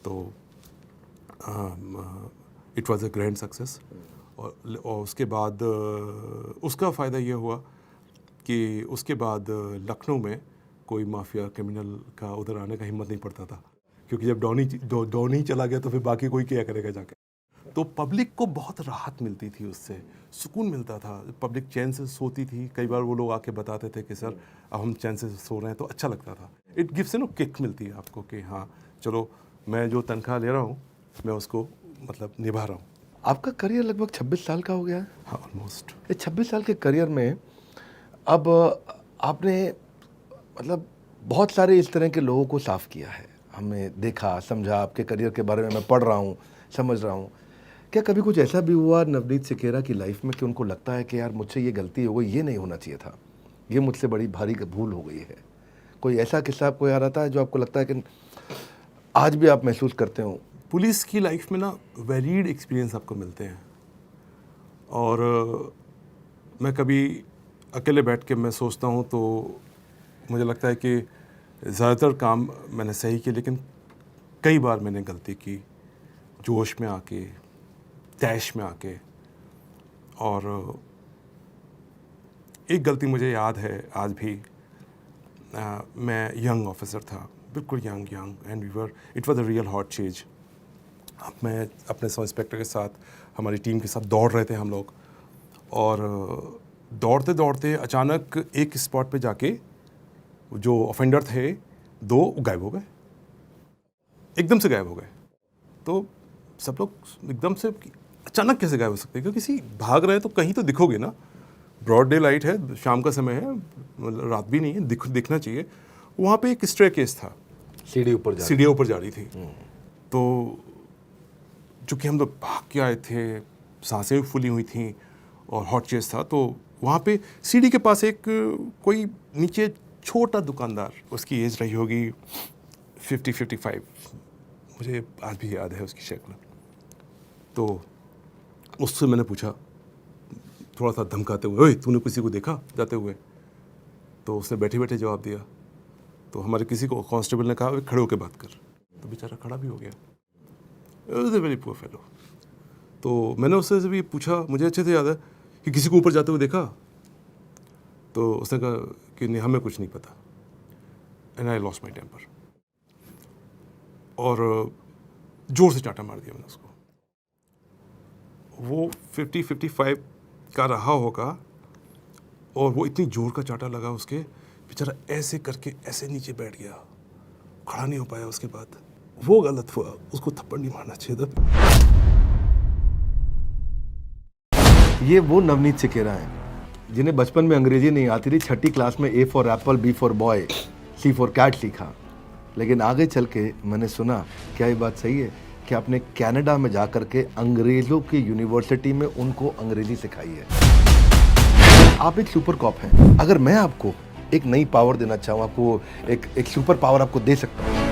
तो it was a grand success. और उसके बाद उसका फ़ायदा ये हुआ कि उसके बाद लखनऊ में कोई माफिया क्रिमिनल का उधर आने का हिम्मत नहीं पड़ता था, क्योंकि जब डॉन ही चला गया तो फिर बाकी कोई क्या करेगा जाके। तो पब्लिक को बहुत राहत मिलती थी, उससे सुकून मिलता था, पब्लिक चैन से सोती थी। कई बार वो लोग आके बताते थे कि सर अब हम चैन से सो रहे हैं, तो अच्छा लगता था। It gives you know kick मिलती है आपको कि हाँ चलो, मैं जो तनख्वाह ले रहा हूँ मैं उसको मतलब निभा रहा हूँ। आपका करियर लगभग 26 साल का हो गया है। हाँ, ऑलमोस्ट। इस 26 साल के करियर में अब आपने मतलब बहुत सारे इस तरह के लोगों को साफ़ किया है, हमने देखा समझा, आपके करियर के बारे में मैं पढ़ रहा हूँ, समझ रहा हूँ। क्या कभी कुछ ऐसा भी हुआ नवनीत सिकेरा की लाइफ में कि उनको लगता है कि यार मुझसे ये गलती हो गई, ये नहीं होना चाहिए था, ये मुझसे बड़ी भारी भूल हो गई है? कोई ऐसा किस्सा आपको याद आता है जो आपको लगता है कि आज भी आप महसूस करते हो? पुलिस की लाइफ में ना वेरीड एक्सपीरियंस आपको मिलते हैं। और मैं कभी अकेले बैठ के मैं सोचता हूँ तो मुझे लगता है कि ज़्यादातर काम मैंने सही किए, लेकिन कई बार मैंने गलती की, जोश में आके, तैश में आके। और एक गलती मुझे याद है आज भी। मैं यंग ऑफिसर था, बिल्कुल young, and it was a real hot chase. मैं अपने सब इंस्पेक्टर के साथ, हमारी टीम के साथ दौड़ रहे थे हम लोग, और दौड़ते दौड़ते अचानक एक स्पॉट पे जाके जो ऑफेंडर थे 2 गायब हो गए, एकदम से गायब हो गए। तो सब लोग एकदम से, अचानक कैसे गायब हो सकते हैं, क्योंकि किसी भाग रहे हैं तो कहीं तो दिखोगे ना, ब्रॉड डे लाइट है, शाम का समय है, मतलब रात भी नहीं है, दिखना चाहिए। वहाँ पे एक स्टेयरकेस था, सीढ़ियाँ ऊपर जा रही थी। तो चूँकि हम लोग भाग के आए थे, सांसें भी फूली हुई थी और हॉट चेस था, तो वहाँ पे सीढ़ी के पास एक कोई नीचे छोटा दुकानदार, उसकी एज रही होगी 50-55, मुझे आज भी याद है उसकी शक्ल। तो उससे मैंने पूछा, थोड़ा सा धमकाते हुए, ओए तूने किसी को देखा जाते हुए? तो उसने बैठे बैठे जवाब दिया। तो हमारे किसी को कांस्टेबल ने कहा खड़े होकर बात कर, तो बेचारा खड़ा भी हो गया। It was a very poor fellow. तो मैंने उससे भी पूछा, मुझे अच्छे से याद है, कि किसी को ऊपर जाते हुए देखा? तो उसने कहा कि नहीं, हमें कुछ नहीं पता। And I lost my temper, और जोर से चांटा मार दिया मैंने उसको। वो 50-55 का रहा होगा, और वो इतनी जोर का चांटा लगा उसके, बेचारा ऐसे करके ऐसे नीचे बैठ गया, खड़ा नहीं हो पाया। उसके बाद वो गलत हुआ, उसको थप्पड़ नहीं मारना चाहिए था। ये वो नवनीत सिकेरा हैं जिन्हें बचपन में अंग्रेजी नहीं आती थी, 6ठी क्लास में A for apple, B for boy, C for cat सीखा, लेकिन आगे चल के मैंने सुना, क्या ये बात सही है कि आपने कनाडा में जाकर के अंग्रेज़ों की यूनिवर्सिटी में उनको अंग्रेजी सिखाई है? आप एक सुपर कॉप हैं। अगर मैं आपको एक नई पावर देना चाहूँ, आपको एक सुपर पावर आपको दे सकता हूँ,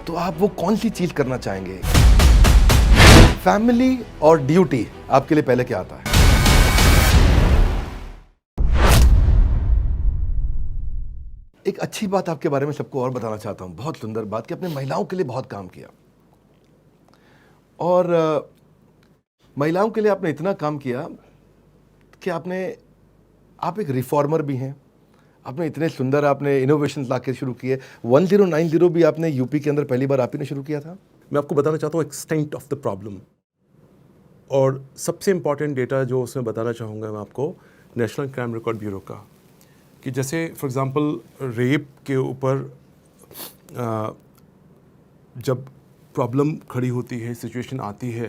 तो आप वो कौन सी चीज़ करना चाहेंगे? फैमिली और ड्यूटी आपके लिए पहले क्या आता है? एक अच्छी बात आपके बारे में सबको और बताना चाहता हूँ, बहुत सुंदर बात, कि आपने महिलाओं के लिए बहुत काम किया, और महिलाओं के लिए आपने इतना काम किया कि आप एक रिफॉर्मर भी हैं। आपने इतने सुंदर आपने इनोवेशंस लाके शुरू किए। 1090 भी आपने यूपी के अंदर पहली बार आप ही ने शुरू किया था। मैं आपको बताना चाहता हूँ एक्सटेंट ऑफ द प्रॉब्लम, और सबसे इम्पॉर्टेंट डेटा जो उसमें बताना चाहूँगा मैं आपको, नेशनल क्राइम रिकॉर्ड ब्यूरो का, कि जैसे फॉर एग्जांपल रेप के ऊपर जब प्रॉब्लम खड़ी होती है, सिचुएशन आती है,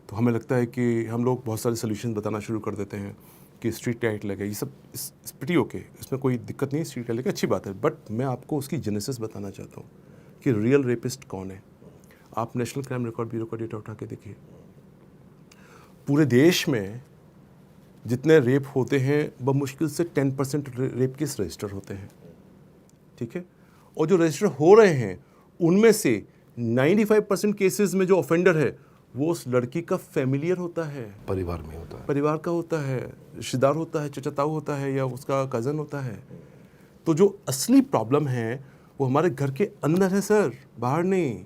तो तो हमें लगता है कि हम लोग बहुत सारे सोल्यूशन बताना शुरू कर देते हैं कि स्ट्रीट लाइट लगे, ये सब प्रीटी ओके, इसमें कोई दिक्कत नहीं है, स्ट्रीट लाइट लगे अच्छी बात है, बट मैं आपको उसकी जेनेसिस बताना चाहता हूँ कि रियल रेपिस्ट कौन है। आप नेशनल क्राइम रिकॉर्ड ब्यूरो का डेटा उठा के देखिए, पूरे देश में जितने रेप होते हैं बमुश्किल से 10% रेप केस रजिस्टर होते हैं, ठीक है, और जो रजिस्टर हो रहे हैं उनमें से 95% केसेस में जो ऑफेंडर है वो उस लड़की का फैमिलियर होता है, परिवार में होता है, परिवार का होता है, रिश्तेदार होता है, चचा ताऊ होता है या उसका कज़न होता है। तो जो असली प्रॉब्लम है वो हमारे घर के अंदर है सर, बाहर नहीं,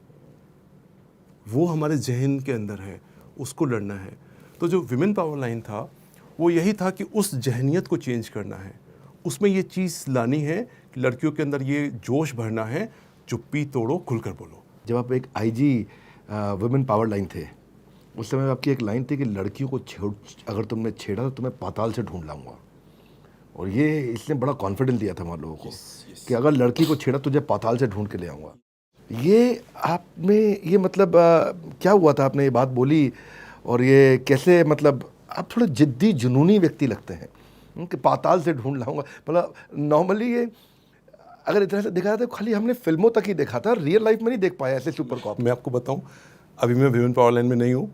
वो हमारे जहन के अंदर है, उसको लड़ना है। तो जो विमेन पावर लाइन था वो यही था कि उस जहनियत को चेंज करना है, उसमें ये चीज़ लानी है कि लड़कियों के अंदर ये जोश भरना है, चुप्पी तोड़ो खुलकर बोलो। जब आप एक आईजी वुमेन पावर लाइन थे, उस समय आपकी एक लाइन थी कि लड़कियों को अगर तुमने छेड़ा तो तुम्हें पाताल से ढूंढ लाऊंगा, और ये इसने बड़ा कॉन्फिडेंस दिया था हमारे लोगों को कि अगर लड़की को छेड़ा तुझे पाताल से ढूंढ के ले आऊँगा। ये आप में ये मतलब क्या हुआ था, आपने ये बात बोली और ये कैसे, मतलब आप थोड़े जिद्दी जुनूनी व्यक्ति लगते हैं कि पाताल से ढूंढ लाऊंगा। मतलब नॉर्मली ये अगर इतना से देखा जाए तो खाली हमने फिल्मों तक ही देखा था, रियल लाइफ में नहीं देख पाया ऐसे सुपर कॉप। मैं आपको बताऊं, अभी मैं विमेन पावर लाइन में नहीं हूँ,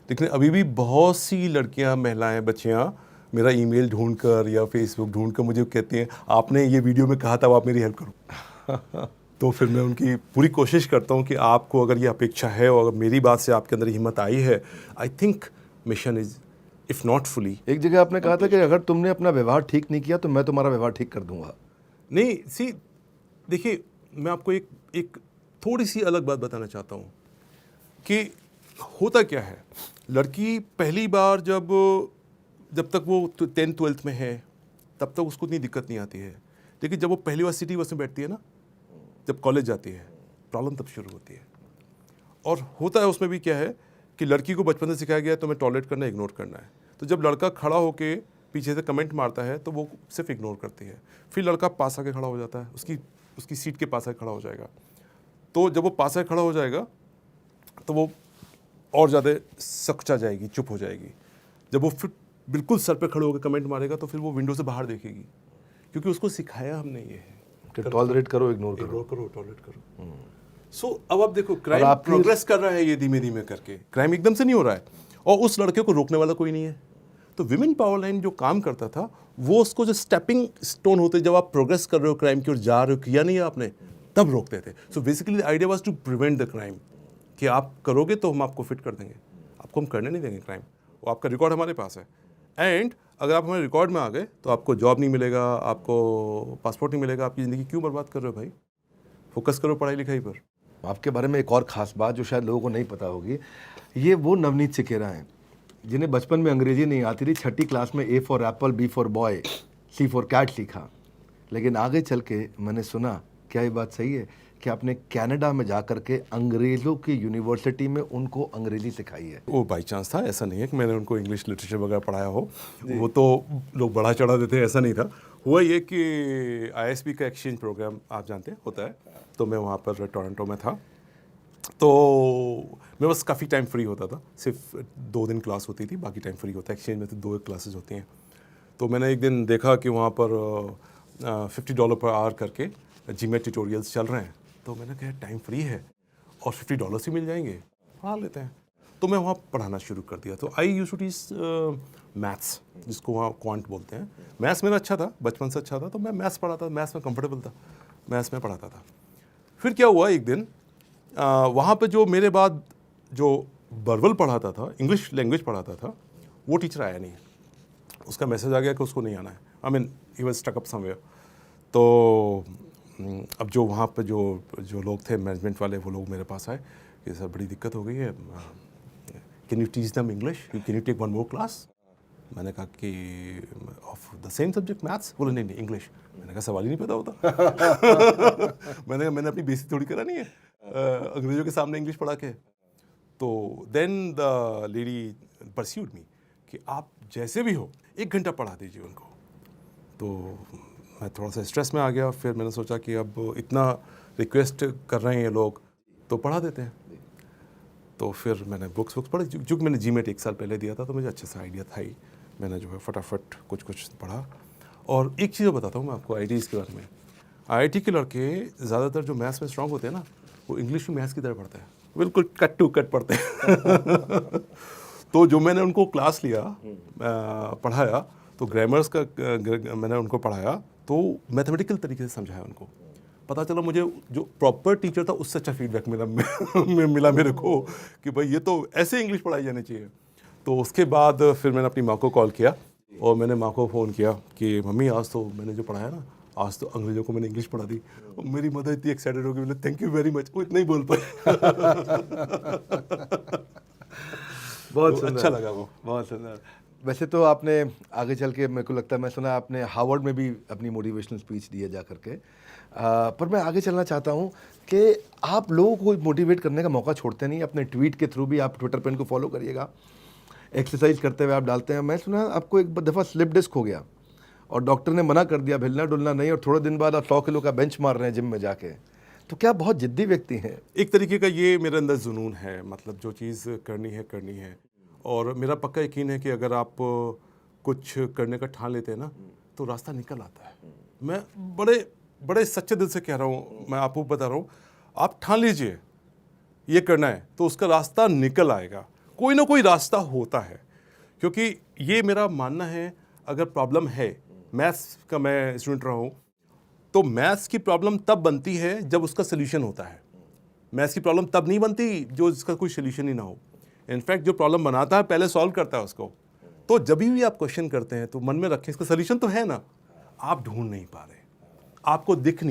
लेकिन अभी भी बहुत सी लड़कियां, महिलाएं, बच्चियां मेरा ईमेल ढूंढकर या फेसबुक ढूंढकर मुझे कहती हैं आपने ये वीडियो में कहा था, अब आप मेरी हेल्प करो। तो फिर मैं उनकी पूरी कोशिश करता हूँ कि आपको अगर ये अपेक्षा है और अगर मेरी बात से आपके अंदर हिम्मत आई है, I think mission is if not fully. एक जगह आपने कहा था कि अगर तुमने अपना व्यवहार ठीक नहीं किया तो मैं तुम्हारा व्यवहार ठीक कर दूंगा। नहीं, सी देखिए, मैं आपको एक थोड़ी सी अलग बात बताना चाहता हूँ कि होता क्या है, लड़की पहली बार जब तक वो 10th 12th में है तब तक उसको इतनी दिक्कत नहीं आती है, लेकिन जब वो पहली बार सिटी बस में बैठती है ना, जब कॉलेज जाती है, प्रॉब्लम तब शुरू होती है। और होता है उसमें भी क्या है कि लड़की को बचपन से सिखाया गया है तुम्हें टॉलरेट करना, इग्नोर करना है, तो जब लड़का खड़ा होके पीछे से कमेंट मारता है तो वो सिर्फ इग्नोर करती है। फिर लड़का पास आके खड़ा हो जाता है, उसकी सीट के पास आके खड़ा हो जाएगा, तो जब वो पास आके खड़ा हो जाएगा तो वो और ज़्यादा सकचा जाएगी, चुप हो जाएगी। जब वो फिर बिल्कुल सर पे खड़े होकर कमेंट मारेगा तो फिर वो विंडो से बाहर देखेगी, क्योंकि उसको सिखाया हमने ये है कि टॉलरेट करो, इग्नोर करो, टॉलरेट करो। सो अब आप देखो, क्राइम प्रोग्रेस कर रहा है ये धीमे धीमे करके, क्राइम एकदम से नहीं हो रहा है और उस लड़के को रोकने वाला कोई नहीं है। तो विमेन पावर लाइन जो काम करता था वो उसको जो स्टेपिंग स्टोन होते, जब आप प्रोग्रेस कर रहे हो क्राइम की ओर जा रहे हो, किया नहीं है आपने, तब रोकते थे। So basically the idea was to prevent the crime, कि आप करोगे तो हम आपको फिट कर देंगे, आपको हम करने नहीं देंगे क्राइम, वो आपका रिकॉर्ड हमारे पास है। एंड अगर आप हमारे रिकॉर्ड में आ गए तो आपको जॉब नहीं मिलेगा, आपको पासपोर्ट नहीं मिलेगा, आपकी ज़िंदगी क्यों बर्बाद कर रहे हो भाई, फोकस करो पढ़ाई लिखाई पर। आपके बारे में एक और ख़ास बात जो शायद लोगों को नहीं पता होगी, ये वो नवनीत सिकेरा हैं जिन्हें बचपन में अंग्रेजी नहीं आती थी, 6ठी क्लास में A for apple, B for boy, C for cat सीखा, लेकिन आगे चल के मैंने सुना, क्या ये बात सही है कि आपने कनाडा में जा कर के अंग्रेज़ों की यूनिवर्सिटी में उनको अंग्रेजी सिखाई है? वो बाई चांस था, ऐसा नहीं है कि मैंने उनको इंग्लिश लिटरेचर वगैरह पढ़ाया हो, वो तो लोग बढ़ा चढ़ा देते हैं, ऐसा नहीं था। हुआ ये कि ISB का एक्सचेंज प्रोग्राम आप जानते हैं होता है, तो मैं वहाँ पर टोरंटो में था, तो मैं बस काफ़ी टाइम फ्री होता था, सिर्फ 2 दिन क्लास होती थी, बाकी टाइम फ्री होता है। एक्सचेंज में तो 2 क्लासेज होती हैं। तो मैंने एक दिन देखा कि वहाँ पर $50 पर आवर करके GMAT ट्यूटोरियल्स चल रहे हैं, तो मैंने कहा टाइम फ्री है और $50 ही मिल जाएंगे, पढ़ा लेते हैं। तो मैं वहाँ पढ़ाना शुरू कर दिया। तो I used to teach maths, जिसको वहाँ क्वांट बोलते हैं। मैथ्स मेरा अच्छा था, बचपन से अच्छा था, तो मैं मैथ्स पढ़ाता, मैथ्स में कंफर्टेबल था, मैथ्स में पढ़ाता था। फिर क्या हुआ, एक दिन वहाँ पे जो मेरे बाद जो बर्वल पढ़ाता था, इंग्लिश लैंग्वेज पढ़ाता था, वो टीचर आया नहीं। उसका मैसेज आ गया कि उसको नहीं आना है, I mean he was stuck up somewhere. तो अब जो वहाँ पे जो लोग थे मैनेजमेंट वाले, वो लोग मेरे पास आए कि सर बड़ी दिक्कत हो गई है, can you teach them English, can you take 1 more class. मैंने कहा कि of the same subject maths. बोले नहीं इंग्लिश। मैंने कहा सवाल ही नहीं पता होता। मैंने अपनी बेइज्जती थोड़ी करानी है अंग्रेजों के सामने इंग्लिश पढ़ा के। तो देन द लेडी परस्यूड मी कि आप जैसे भी हो 1 घंटा पढ़ा दीजिए उनको। तो मैं थोड़ा सा स्ट्रेस में आ गया। फिर मैंने सोचा कि अब इतना रिक्वेस्ट कर रहे हैं ये लोग तो पढ़ा देते हैं। तो फिर मैंने बुक्स पढ़ी, क्योंकि मैंने जीमेट 1 साल पहले दिया था तो मुझे अच्छे से आइडिया था ही। मैंने जो है फटाफट कुछ पढ़ा। और एक चीज़ बताता हूँ मैं आपको IITs के बारे में। IIT के लड़के ज़्यादातर जो मैथ्स में स्ट्रांग होते हैं ना, वो इंग्लिश में मैथ्स की तरह पढ़ते हैं, बिल्कुल कट टू कट पढ़ते हैं। तो जो मैंने उनको क्लास लिया, पढ़ाया, तो ग्रामर्स का मैंने उनको पढ़ाया, तो मैथमेटिकल तरीके से समझाया उनको। पता चला मुझे जो प्रॉपर टीचर था उससे अच्छा फीडबैक मिला मेरे को कि भाई ये तो ऐसे इंग्लिश पढ़ाई जानी चाहिए। तो उसके बाद फिर मैंने अपनी माँ को कॉल किया और मैंने माँ को फ़ोन किया कि मम्मी आज तो मैंने जो पढ़ाया ना, आज तो अंग्रेजों को मैंने इंग्लिश पढ़ा दी। और मेरी मदर इतनी एक्साइटेड हो गई, बोले थैंक यू वेरी मच। वो इतना ही बोल पाए। बहुत तो सुंदर, अच्छा लगा वो। बहुत सुंदर। वैसे तो आपने आगे चल के, मेरे को लगता है, मैं सुना आपने हार्वर्ड में भी अपनी मोटिवेशनल स्पीच दी है जा करके। पर मैं आगे चलना चाहता हूँ कि आप लोगों को मोटिवेट करने का मौका छोड़ते नहीं। अपने ट्वीट के थ्रू भी आप ट्विटर पर इनको फॉलो करिएगा, एक्सरसाइज करते हुए आप डालते हैं। मैं सुना आपको एक दफ़ा स्लिप डिस्क हो गया और डॉक्टर ने मना कर दिया, हिलना डुलना नहीं, और थोड़े दिन बाद आप 100 किलो का बेंच मार रहे हैं जिम में जाके। तो क्या बहुत जिद्दी व्यक्ति हैं? एक तरीके का ये मेरे अंदर जुनून है, मतलब जो चीज़ करनी है। और मेरा पक्का यकीन है कि अगर आप कुछ करने का ठान लेते हैं ना, तो रास्ता निकल आता है। मैं बड़े सच्चे दिल से कह रहा हूँ, मैं आपको बता रहा हूँ, आप ठान लीजिए ये करना है तो उसका रास्ता निकल आएगा। कोई ना कोई रास्ता होता है, क्योंकि ये मेरा मानना है। अगर प्रॉब्लम है, मैथ्स का मैं स्टूडेंट रहा हूँ, तो मैथ्स की प्रॉब्लम तब बनती है जब उसका सोल्यूशन होता है। मैथ्स की प्रॉब्लम तब नहीं बनती जो इसका कोई सोल्यूशन ही ना हो। इनफैक्ट जो प्रॉब्लम बनाता है पहले सॉल्व करता है उसको। तो जब भी आप क्वेश्चन करते हैं तो मन में रखें इसका सोल्यूशन तो है ना, आप ढूंढ नहीं पा रहे, आपको दिख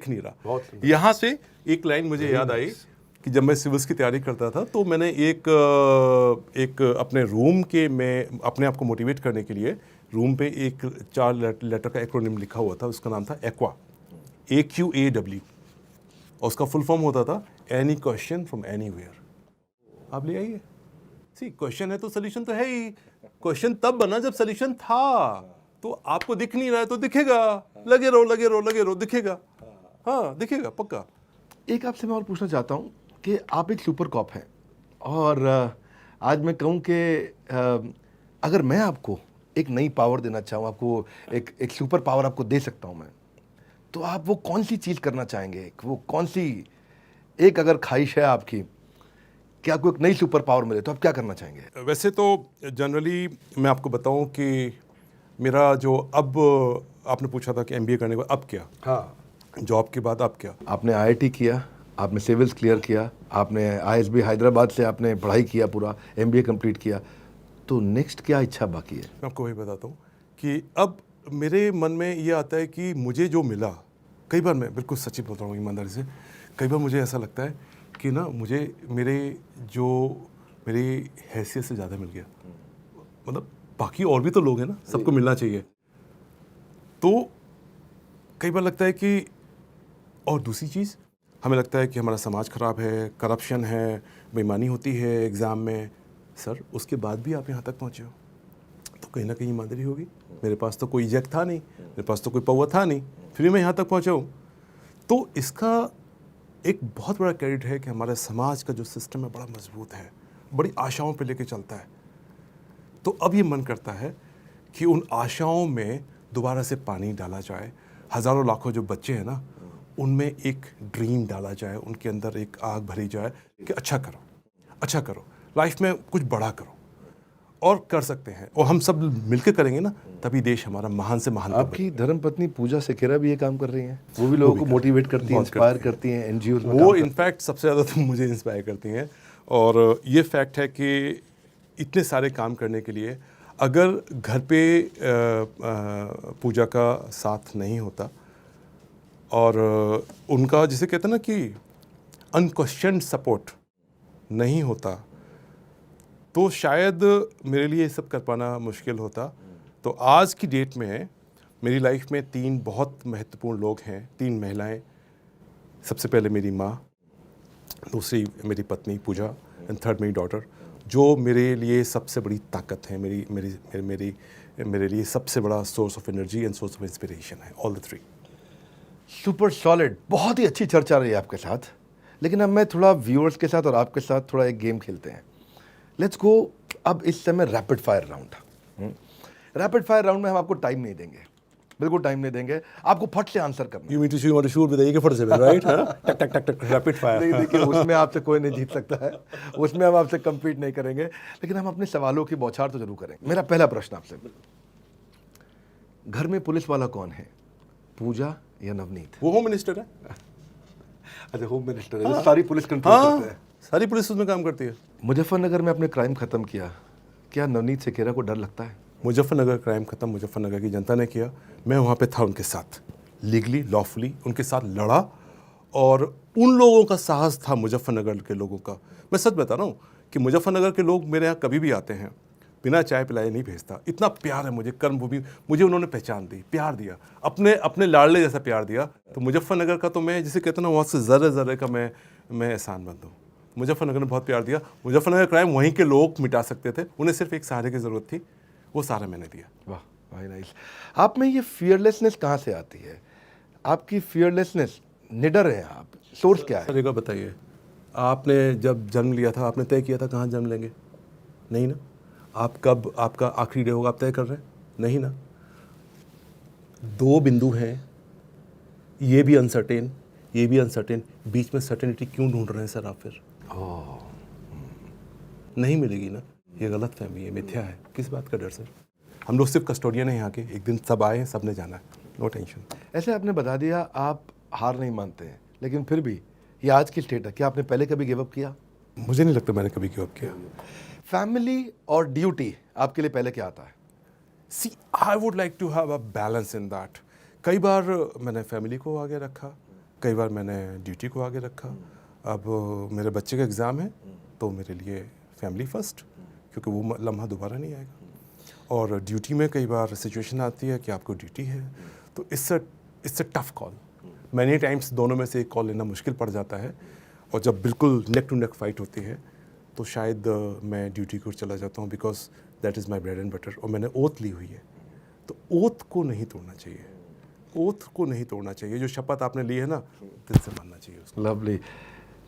नहीं रहा। यहाँ से एक लाइन मुझे याद आई कि जब मैं सिविल्स की तैयारी करता था तो मैंने एक अपने रूम के में अपने आप को मोटिवेट करने के लिए रूम पे एक 4 लेटर का एक्रोनिम लिखा हुआ था। उसका नाम था एक्वा, AQAW, और उसका फुल फॉर्म होता था एनी क्वेश्चन फ्रॉम एनीवेयर। आप ले आइए। सी क्वेश्चन है तो सोल्यूशन तो है ही। क्वेश्चन तब बना जब सोल्यूशन था। तो आपको दिख नहीं रहा है तो दिखेगा, लगे रहो, दिखेगा। हाँ, दिखेगा पक्का। एक आपसे मैं और पूछना चाहता हूँ कि आप एक सुपर कॉप हैं, और आज मैं कहूँ कि अगर मैं आपको एक नई पावर देना चाहूँ, आपको एक सुपर पावर आपको दे सकता हूँ मैं, तो आप वो कौन सी चीज़ करना चाहेंगे? वो कौन सी एक अगर ख्वाहिश है आपकी कि आपको एक नई सुपर पावर मिले, तो आप क्या करना चाहेंगे? वैसे तो जनरली मैं आपको बताऊं कि मेरा जो, अब आपने पूछा था कि MBA करने के बाद अब क्या, हाँ, जॉब के बाद अब क्या। आपने IIT किया, आपने सिविल्स क्लियर किया, आपने ISB हैदराबाद से आपने पढ़ाई किया, पूरा MBA कंप्लीट किया, तो नेक्स्ट क्या इच्छा बाकी है? मैं आपको वही बताता हूँ कि अब मेरे मन में ये आता है कि मुझे जो मिला, कई बार मैं बिल्कुल सच्ची बोल रहा हूँ ईमानदारी से, कई बार मुझे ऐसा लगता है कि ना मुझे मेरी हैसियत से ज़्यादा मिल गया। मतलब बाकी और भी तो लोग हैं ना, सबको मिलना चाहिए। तो कई बार लगता है कि, और दूसरी चीज़, हमें लगता है कि हमारा समाज ख़राब है, करप्शन है, बेईमानी होती है एग्ज़ाम में। सर, उसके बाद भी आप यहाँ तक पहुँचे हो तो कहीं ना कहीं ईमानदारी होगी। मेरे पास तो कोई जग था नहीं, मेरे पास तो कोई पौवा था नहीं, फिर भी मैं यहाँ तक पहुँचा हूँ। तो इसका एक बहुत बड़ा क्रेडिट है कि हमारे समाज का जो सिस्टम है बड़ा मजबूत है, बड़ी आशाओं पे लेके चलता है। तो अब ये मन करता है कि उन आशाओं में दोबारा से पानी डाला जाए। हज़ारों लाखों जो बच्चे हैं ना, उनमें एक ड्रीम डाला जाए, उनके अंदर एक आग भरी जाए कि अच्छा करो, लाइफ में कुछ बड़ा करो, और कर सकते हैं। और हम सब मिलकर करेंगे ना, तभी देश हमारा महान से महान। आपकी धर्मपत्नी पूजा सेखेरा भी ये काम कर रही हैं, वो भी लोगों को मोटिवेट करती हैं, इंस्पायर करती हैं, NGOs में वो इनफैक्ट सबसे ज़्यादा तो मुझे इंस्पायर करती हैं। और ये फैक्ट है कि इतने सारे काम करने के लिए अगर घर पे पूजा का साथ नहीं होता और उनका जिसे कहते हैं ना कि अनक्वेश्चन्ड सपोर्ट नहीं होता, तो शायद मेरे लिए ये सब कर पाना मुश्किल होता। तो आज की डेट में मेरी लाइफ में 3 बहुत महत्वपूर्ण लोग हैं, 3 महिलाएं। सबसे पहले मेरी माँ, दूसरी मेरी पत्नी पूजा, एंड थर्ड मेरी डॉटर, जो मेरे लिए सबसे बड़ी ताकत है, मेरे लिए सबसे बड़ा source of energy and source of inspiration है, ऑल द 3। Super solid. बहुत ही अच्छी चर्चा रही आपके साथ, लेकिन अब मैं थोड़ा व्यूअर्स के साथ और आपके साथ थोड़ा एक गेम खेलते हैं। Let's go. अब इस समय rapid fire round. Rapid fire round में हम आपको टाइम नहीं देंगे, बिल्कुल टाइम नहीं देंगे, आपको फट से आंसर करना है। You mean to shoot with AK-47, right? हाँ? टक टक टक टक रैपिड फायर। नहीं देखिए, उसमें आपसे कोई नहीं जीत सकता है, उसमें हम आपसे कम्पीट नहीं करेंगे, लेकिन हम अपने सवालों की बौछार तो जरूर करेंगे। मेरा पहला प्रश्न आपसे, घर में पुलिस वाला कौन है, पूजा या नवनीत? वो होम मिनिस्टर है। अच्छा, होम मिनिस्टर है, सारी पुलिस कंट्रोल करते हैं। सारी पुलिस उसमें काम करती है। मुजफ्फरनगर में अपने क्राइम खत्म किया, क्या नवनीत सिखेरा को डर लगता है? मुजफ्फरनगर क्राइम खत्म मुजफ्फरनगर की जनता ने किया, मैं वहाँ पे था उनके साथ, लीगली लॉफुली उनके साथ लड़ा, और उन लोगों का साहस था मुजफ्फरनगर के लोगों का। मैं सच बता रहा हूँ कि मुजफ्फरनगर के लोग मेरे यहाँ कभी भी आते हैं, बिना चाय पिलाए नहीं भेजता। इतना प्यार है मुझे, कर्मभूमि, मुझे उन्होंने पहचान दी, प्यार दिया, अपने अपने लाडले जैसा प्यार दिया। तो मुजफ्फरनगर का तो मैं जिसे कहते हैं ना, वहाँ से ज़र्रे ज़र्रे का मैं एहसानमंद हूँ। मुजफ्फरनगर ने बहुत प्यार दिया। मुजफ्फरनगर क्राइम वहीं के लोग मिटा सकते थे, उन्हें सिर्फ एक सहारे की ज़रूरत थी, वो सहारा मैंने दिया। वाह, वेरी नाइस। आप में ये फियरलेसनेस कहाँ से आती है? आपकी फियरलेसनेस, निडर हैं आप, सोर्स क्या है? सर एक बात बताइए, आपने जब जन्म लिया था आपने तय किया था कहाँ जन्म लेंगे? नहीं ना। आप कब आपका आखिरी डे होगा आप तय कर रहे हैं? नहीं ना। दो बिंदु हैं, ये भी अनसर्टेन, ये भी अनसर्टेन, बीच में सर्टेनिटी क्यों ढूंढ रहे हैं सर आप फिर? नहीं मिलेगी ना। ये गलत फहमी है, मिथ्या है। किस बात का डर सर? हम लोग सिर्फ कस्टोडियन हैं यहाँ के, एक दिन सब आए हैं, सब ने जाना है, नो टेंशन। ऐसे आपने बता दिया आप हार नहीं मानते हैं, लेकिन फिर भी ये आज की स्टेट है, क्या आपने पहले कभी गिव अप किया? मुझे नहीं लगता मैंने कभी गिव अप किया। फैमिली और ड्यूटी आपके लिए पहले क्या आता है? See I would like to have a balance in that. कई बार मैंने फैमिली को आगे रखा, कई बार मैंने ड्यूटी को आगे रखा। अब मेरे बच्चे का एग्ज़ाम है तो मेरे लिए फैमिली फर्स्ट, क्योंकि वो लम्हा दोबारा नहीं आएगा। और ड्यूटी में कई बार सिचुएशन आती है कि आपको ड्यूटी है, तो it's a tough call. Many times दोनों में से एक कॉल लेना मुश्किल पड़ जाता है, और जब बिल्कुल नेक टू नेक फाइट होती है तो शायद मैं ड्यूटी को चला जाता हूँ, because that is my bread and butter, और मैंने ओथ ली हुई है। तो ओथ को नहीं तोड़ना चाहिए, ओथ को नहीं तोड़ना चाहिए। जो शपथ आपने ली है ना, दिल से मानना चाहिए उसको। लवली।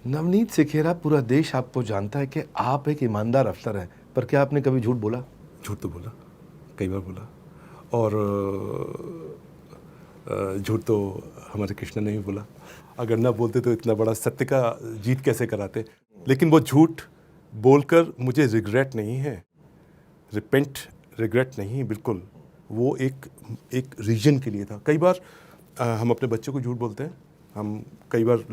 नवनीत सिखेरा, पूरा देश आपको जानता है कि आप एक ईमानदार अफसर हैं, पर क्या आपने कभी झूठ बोला? झूठ तो बोला, कई बार बोला, और झूठ तो हमारे कृष्ण ने भी बोला। अगर ना बोलते तो इतना बड़ा सत्य का जीत कैसे कराते। लेकिन वो झूठ बोलकर मुझे रिग्रेट नहीं है, रिग्रेट नहीं, बिल्कुल। वो एक रीजन के लिए था। कई बार हम अपने बच्चों को झूठ बोलते हैं, हम कई बार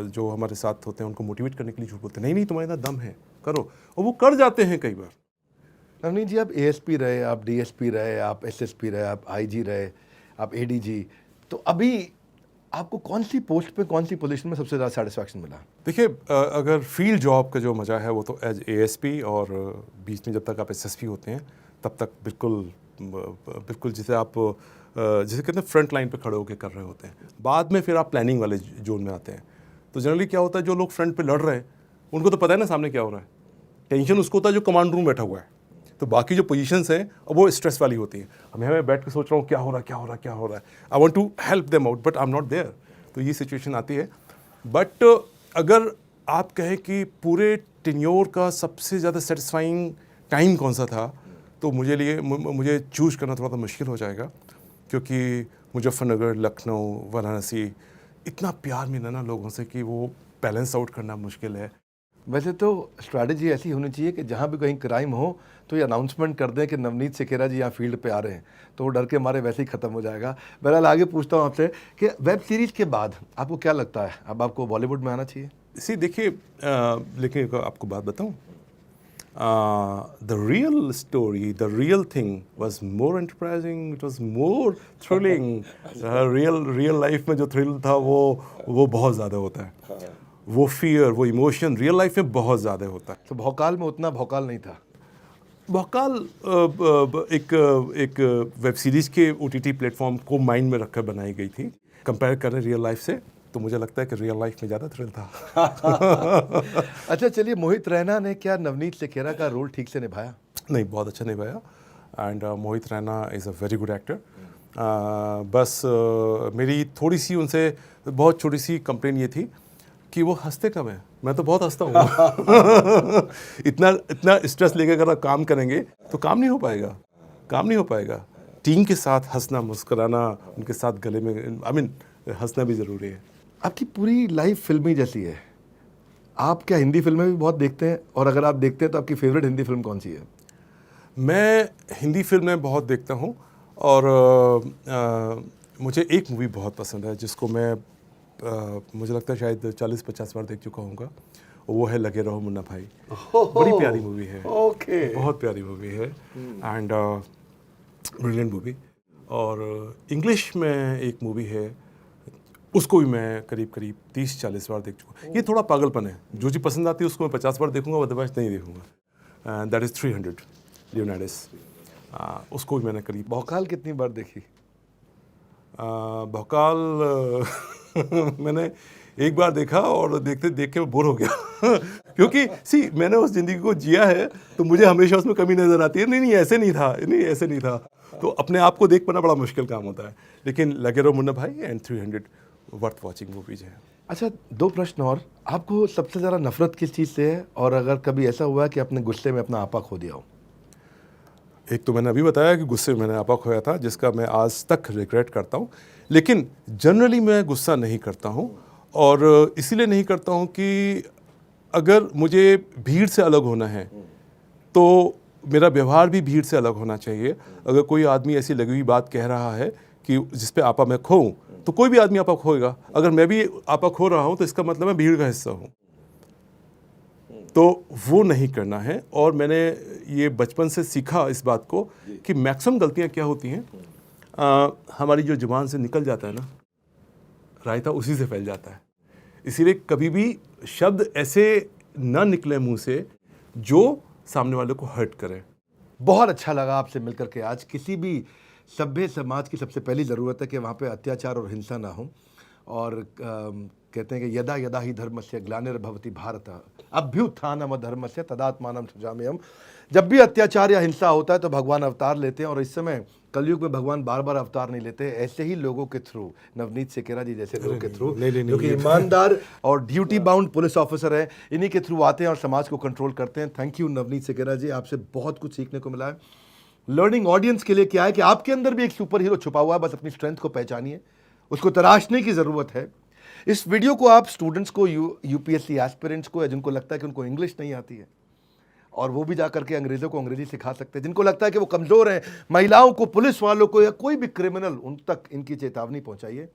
जो हमारे साथ होते हैं उनको मोटिवेट करने के लिए झूठ बोलते हैं, नहीं नहीं तुम्हारे अंदर दम है, करो, और वो कर जाते हैं कई बार। नवनीत जी, आप एएसपी रहे, आप डीएसपी रहे, आप एसएसपी रहे, आप आईजी रहे, आप एडीजी, तो अभी आपको कौन सी पोस्ट पे, कौन सी पोजीशन में सबसे ज़्यादा सेटिस्फैक्शन मिला? देखिए, अगर फील्ड जॉब का जो मज़ा है वो तो एज एएसपी, और बीच में जब तक आप एसएसपी होते हैं तब तक बिल्कुल जिसे आप जिसे कहते हैं फ्रंट लाइन पे खड़े होकर कर रहे होते हैं। बाद में फिर आप प्लानिंग वाले जोन में आते हैं। तो जनरली क्या होता है, जो लोग फ्रंट पे लड़ रहे हैं उनको तो पता है ना सामने क्या हो रहा है, टेंशन उसको होता है जो कमांड रूम बैठा हुआ है। तो बाकी जो पोजीशंस हैं वो स्ट्रेस वाली होती हैं। अब मैं बैठ के सोच रहा हूँ क्या हो रहा है, I want to help them out but I am not there. तो ये सिचुएशन आती है। बट अगर आप कहें कि पूरे टेन्योर का सबसे ज़्यादा सेटिस्फाइंग टाइम कौन सा था, तो मुझे चूज़ करना थोड़ा सा मुश्किल हो जाएगा, क्योंकि मुजफ्फरनगर, लखनऊ, वाराणसी, इतना प्यार मिला ना लोगों से कि वो बैलेंस आउट करना मुश्किल है। वैसे तो स्ट्रैटेजी ऐसी होनी चाहिए कि जहाँ भी कहीं क्राइम हो तो ये अनाउंसमेंट कर दें कि नवनीत सिखेरा जी यहाँ फील्ड पे आ रहे हैं, तो वो डर के मारे वैसे ही ख़त्म हो जाएगा। बहरहाल आगे पूछता हूँ आपसे कि वेब सीरीज़ के बाद आपको क्या लगता है, अब आपको बॉलीवुड में आना चाहिए? इसी देखिए, लेकिन आपको बात बताऊँ, the real story, the real thing was more enterprising, it was more thrilling. real life में जो थ्रिल था वो बहुत ज़्यादा होता है। वो फियर, वो इमोशन रियल लाइफ में बहुत ज़्यादा होता है। तो भौकाल में उतना भौकाल नहीं था। भौकाल एक वेब सीरीज़ के OTT प्लेटफॉर्म को माइंड में रखकर बनाई गई थी। कंपेयर करें रियल लाइफ से तो मुझे लगता है कि रियल लाइफ में ज़्यादा थ्रिल था। अच्छा चलिए, मोहित रैना ने क्या नवनीत सिखेरा का रोल ठीक से निभाया? नहीं, बहुत अच्छा निभाया। And Mohit Raina is a very good actor. बस मेरी थोड़ी सी उनसे बहुत छोटी सी कंप्लेन ये थी कि वो हंसते कम है। मैं तो बहुत हंसता हूँ। इतना स्ट्रेस लेकर अगर आप काम करेंगे तो काम नहीं हो पाएगा। टीम के साथ हंसना, मुस्कुराना, उनके साथ गले में हंसना भी ज़रूरी है। आपकी पूरी लाइफ फिल्मी जैसी है। आप क्या हिंदी फिल्में भी बहुत देखते हैं, और अगर आप देखते हैं तो आपकी फेवरेट हिंदी फिल्म कौन सी है? मैं हिंदी फिल्में बहुत देखता हूँ, और मुझे एक मूवी बहुत पसंद है जिसको मैं मुझे लगता है शायद 40-50 बार देख चुका हूँगा। वो है लगे रहो मुन्ना भाई। बड़ी प्यारी मूवी है। ओके। बहुत प्यारी मूवी है एंड ब्रिलियंट मूवी। और इंग्लिश में एक मूवी है, उसको भी मैं करीब 30-40 बार देख चुका हूँ। ये थोड़ा पागलपन है, जो चीज़ पसंद आती है उसको मैं 50 बार देखूंगा, अदरवाइज नहीं देखूंगा। That is 300 लियोनार्डस। उसको भी मैंने करीब। भौकाल कितनी बार देखी? भौकाल मैंने एक बार देखा और देख के मैं बोर हो गया। क्योंकि मैंने उस ज़िंदगी को जिया है तो मुझे हमेशा उसमें कमी नज़र आती है। नहीं ऐसे नहीं था। तो अपने आप को देख पाना बड़ा मुश्किल काम होता है। लेकिन लगे रहो मुन्ना भाई एंड 300 वर्थ वॉचिंग मूवीज है। अच्छा, 2 प्रश्न और। आपको सबसे ज़्यादा नफरत किस चीज़ से है, और अगर कभी ऐसा हुआ है कि आपने गुस्से में अपना आपा खो दिया हो? एक तो मैंने अभी बताया कि गुस्से में मैंने आपा खोया था, जिसका मैं आज तक रिग्रेट करता हूँ। लेकिन जनरली मैं गुस्सा नहीं करता हूँ, और इसीलिए नहीं करता हूँ कि अगर मुझे भीड़ से अलग होना है तो मेरा व्यवहार भी भीड़ से अलग होना चाहिए। अगर कोई आदमी ऐसी लगी हुई बात कह रहा है कि जिस पे आपा मैं खोऊं, तो कोई भी आदमी आपा खोएगा। अगर मैं भी आपा खो रहा हूं तो इसका मतलब मैं भीड़ का हिस्सा हूं, तो वो नहीं करना है। और मैंने ये बचपन से सीखा इस बात को कि मैक्सिमम गलतियां क्या होती हैं, हमारी जो जुबान से निकल जाता है ना, रायता उसी से फैल जाता है। इसीलिए कभी भी शब्द ऐसे ना निकले मुंह से जो सामने वाले को हर्ट करे। बहुत अच्छा लगा आपसे मिलकर के आज। किसी भी सभ्य समाज की सबसे पहली ज़रूरत है कि वहाँ पे अत्याचार और हिंसा ना हो। और कहते हैं कि यदा यदा ही धर्मस्य ग्लानिर्भवति भारत अभ्युत्थानम धर्मस्य तदात्मानं सृजाम्यहम्। जब भी अत्याचार या हिंसा होता है तो भगवान अवतार लेते हैं, और इस समय कलयुग में भगवान बार बार अवतार नहीं लेते। ऐसे ही लोगों के थ्रू, नवनीत सेकेरा जी जैसे लोगों के थ्रू, जो कि ईमानदार और ड्यूटी बाउंड पुलिस ऑफिसर हैं, इन्हीं के थ्रू आते हैं और समाज को कंट्रोल करते हैं। थैंक यू नवनीत सेकेरा जी, आपसे बहुत कुछ सीखने को मिला है। लर्निंग ऑडियंस के लिए क्या है कि आपके अंदर भी एक सुपर हीरो छुपा हुआ है, बस अपनी स्ट्रेंथ को पहचानिए, उसको तराशने की ज़रूरत है। इस वीडियो को आप स्टूडेंट्स को, यूपीएससी एस्पिरेंट्स को, या जिनको लगता है कि उनको इंग्लिश नहीं आती है और वो भी जा करके अंग्रेज़ों को अंग्रेजी सिखा सकते हैं, जिनको लगता है कि वो कमज़ोर हैं, महिलाओं को, पुलिस वालों को, या कोई भी क्रिमिनल, उन तक इनकी चेतावनी पहुंचाइए।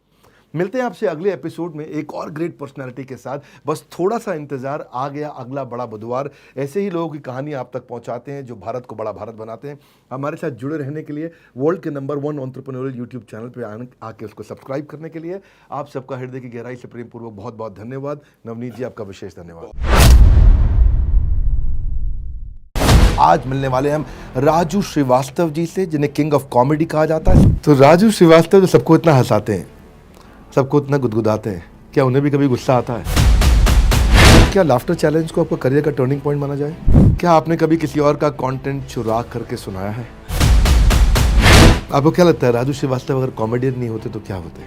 मिलते हैं आपसे अगले एपिसोड में एक और ग्रेट पर्सनालिटी के साथ। बस थोड़ा सा इंतजार, आ गया अगला बड़ा बुधवार। ऐसे ही लोगों की कहानी आप तक पहुंचाते हैं जो भारत को बड़ा भारत बनाते हैं। हमारे साथ जुड़े रहने के लिए, वर्ल्ड के नंबर 1 एंटरप्रेन्योरियल यूट्यूब चैनल पे आके उसको सब्सक्राइब करने के लिए आप सबका हृदय की गहराई से प्रेम पूर्वक बहुत बहुत धन्यवाद। नवनीत जी, आपका विशेष धन्यवाद। आज मिलने वाले हम राजू श्रीवास्तव जी से, जिन्हें किंग ऑफ कॉमेडी कहा जाता है। तो राजू श्रीवास्तव जो सबको इतना हंसाते हैं, सबको इतना गुदगुदाते हैं, क्या उन्हें भी कभी गुस्सा आता है? क्या लाफ्टर चैलेंज को आपका करियर का टर्निंग पॉइंट माना जाए? क्या आपने कभी किसी और का कंटेंट चुरा करके सुनाया है? आपको क्या लगता है राजू श्रीवास्तव अगर कॉमेडियन नहीं होते तो क्या होते?